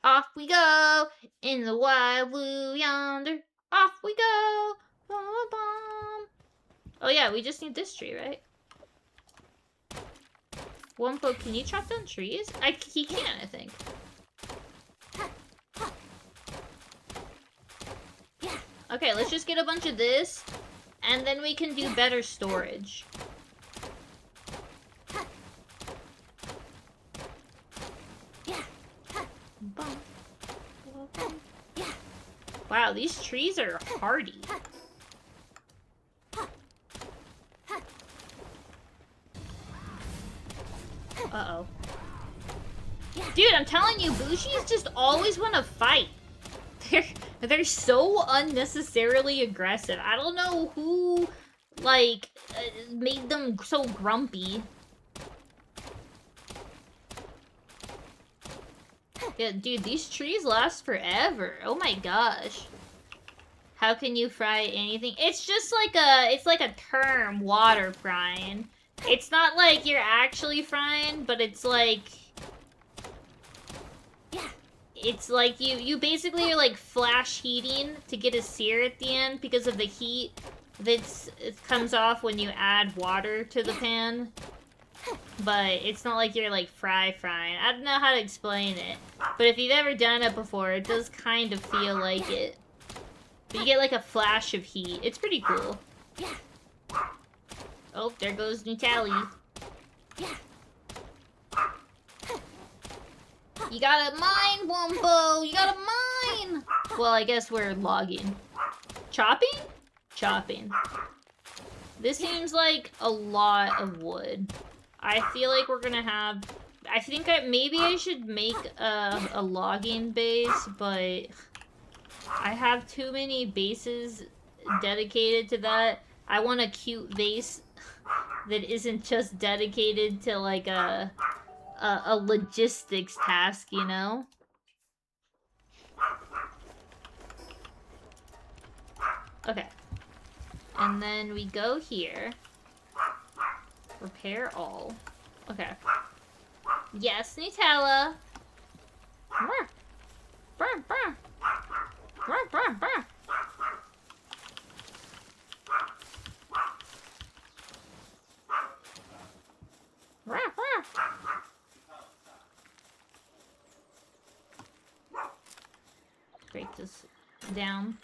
Off we go in the wide blue yonder. Off we go. Ba-ba-bum. Oh yeah, we just need this tree, right? Wumpo, can you chop down trees? He can, I think. Okay, let's just get a bunch of this, and then we can do better storage. Wow, these trees are hardy. Uh-oh. Dude, I'm telling you, Bushies just always want to fight. They're so unnecessarily aggressive. I don't know who, like, made them so grumpy. Yeah, dude, these trees last forever. Oh my gosh. How can you fry anything? It's just like a term, water frying. It's not like you're actually frying, but it's like... It's like you basically are like flash heating to get a sear at the end because of the heat it comes off when you add water to the pan. But it's not like you're like frying. I don't know how to explain it. But if you've ever done it before, it does kind of feel like it. But you get like a flash of heat. It's pretty cool. Oh, there goes Nutali. You gotta mine, Wumpo! You gotta mine! Well, I guess we're logging. Chopping? Chopping. This seems like a lot of wood. I feel like we're gonna have... I think maybe I should make a logging base, but... I have too many bases dedicated to that. I want a cute base that isn't just dedicated to like a logistics task, you know? Okay. And then we go here. Repair all. Okay. Yes, Nutella. Brr. Brr, brr. Brr, brr, brr. Brr, brr. Break this down.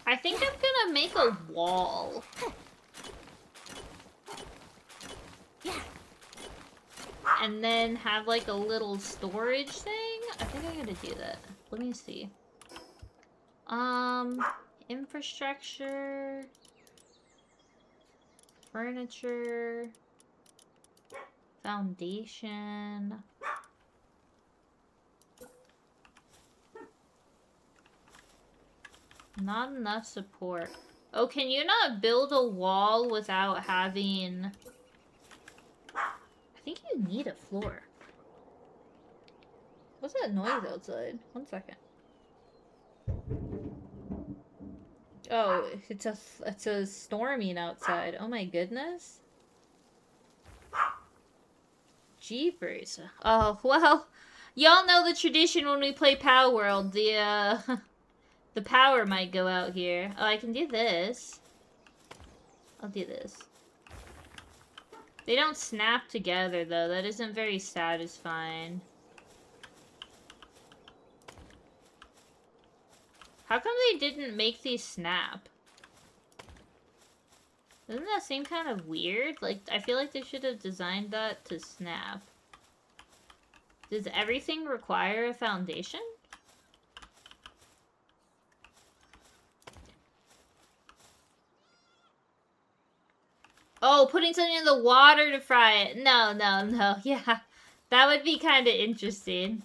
I think I'm gonna make a wall. And then have like a little storage thing. I think I'm gonna do that. Let me see. Infrastructure. Furniture. Foundation. Not enough support. Oh, can you not build a wall without having... I think you need a floor. What's that noise outside? 1 second. Oh, it's a storming outside. Oh my goodness. Jeepers. Oh, well, y'all know the tradition when we play Palworld. The power might go out here. Oh, I can do this. I'll do this. They don't snap together, though. That isn't very satisfying. How come they didn't make these snap? Doesn't that seem kind of weird? Like, I feel like they should have designed that to snap. Does everything require a foundation? Oh, putting something in the water to fry it. No, no, no. Yeah, that would be kind of interesting.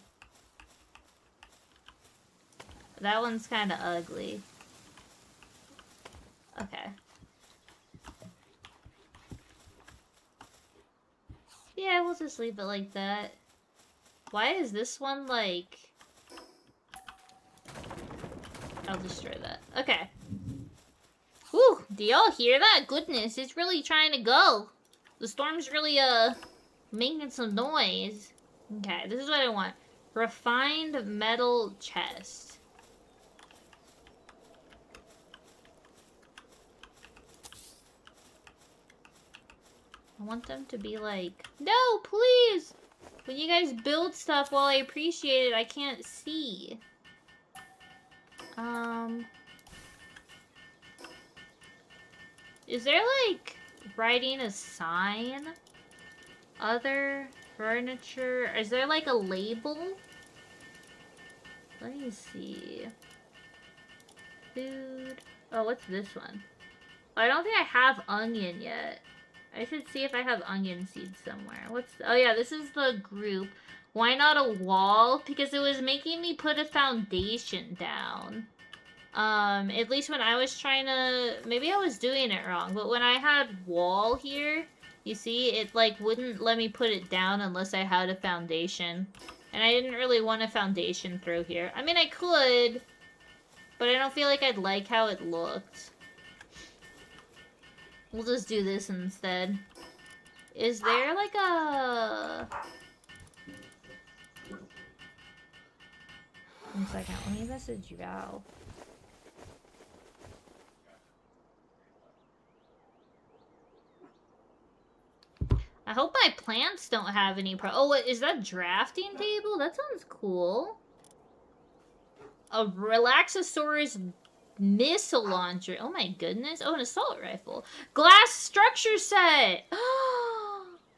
That one's kind of ugly. Okay. Yeah, we'll just leave it like that. Why is this one like... I'll destroy that. Okay. Whew, do y'all hear that? Goodness, it's really trying to go. The storm's really, making some noise. Okay, this is what I want. Refined metal chest. I want them to be like, no, please! When you guys build stuff, while I appreciate it, I can't see. Is there, like, writing a sign? Other furniture? Is there, like, a label? Let me see. Food. Oh, what's this one? I don't think I have onion yet. I should see if I have onion seeds somewhere. Oh yeah, this is the group. Why not a wall? Because it was making me put a foundation down. At least when I was trying to... Maybe I was doing it wrong, but when I had wall here, you see, it, like, wouldn't let me put it down unless I had a foundation. And I didn't really want a foundation through here. I mean, I could, but I don't feel like I'd like how it looked. We'll just do this instead. Is there, like, a... 1 second, let me message Val. I hope my plants don't have any Oh, what, is that drafting table? That sounds cool. A Relaxosaurus missile launcher. Oh my goodness. Oh, an assault rifle. Glass structure set.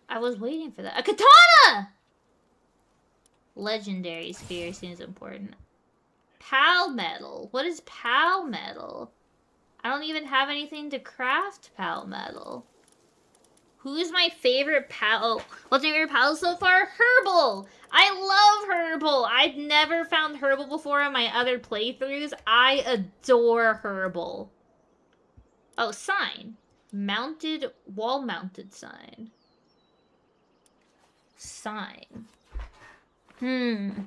I was waiting for that. A katana! Legendary sphere seems important. Pal metal. What is pal metal? I don't even have anything to craft pal metal. Who's my favorite pal? What's my favorite pal so far? Herbal! I love Herbal! I'd never found Herbal before in my other playthroughs. I adore Herbal. Oh, sign. Mounted, wall-mounted sign. Sign. Well,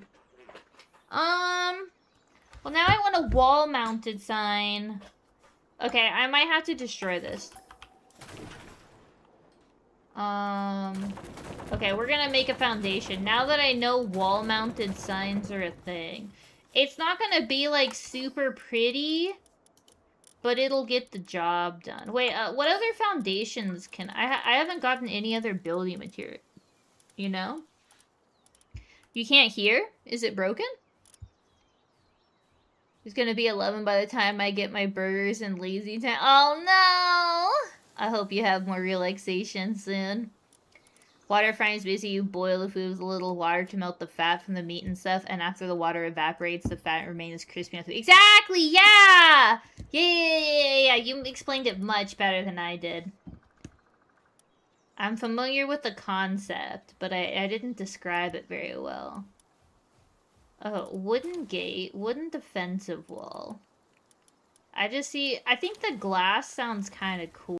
now I want a wall-mounted sign. Okay, I might have to destroy this. Okay, we're gonna make a foundation. Now that I know wall-mounted signs are a thing. It's not gonna be, like, super pretty, but it'll get the job done. Wait, what other foundations can... I haven't gotten any other building material. You know? You can't hear? Is it broken? It's gonna be 11 by the time I get my burgers and lazy time. Oh, no! I hope you have more relaxation soon. Water frying is basically you boil the food with a little water to melt the fat from the meat and stuff, and after the water evaporates, the fat remains crispy enough. Exactly! Yeah! Yeah! You explained it much better than I did. I'm familiar with the concept, but I didn't describe it very well. Oh, wooden gate, wooden defensive wall. I think the glass sounds kind of cool.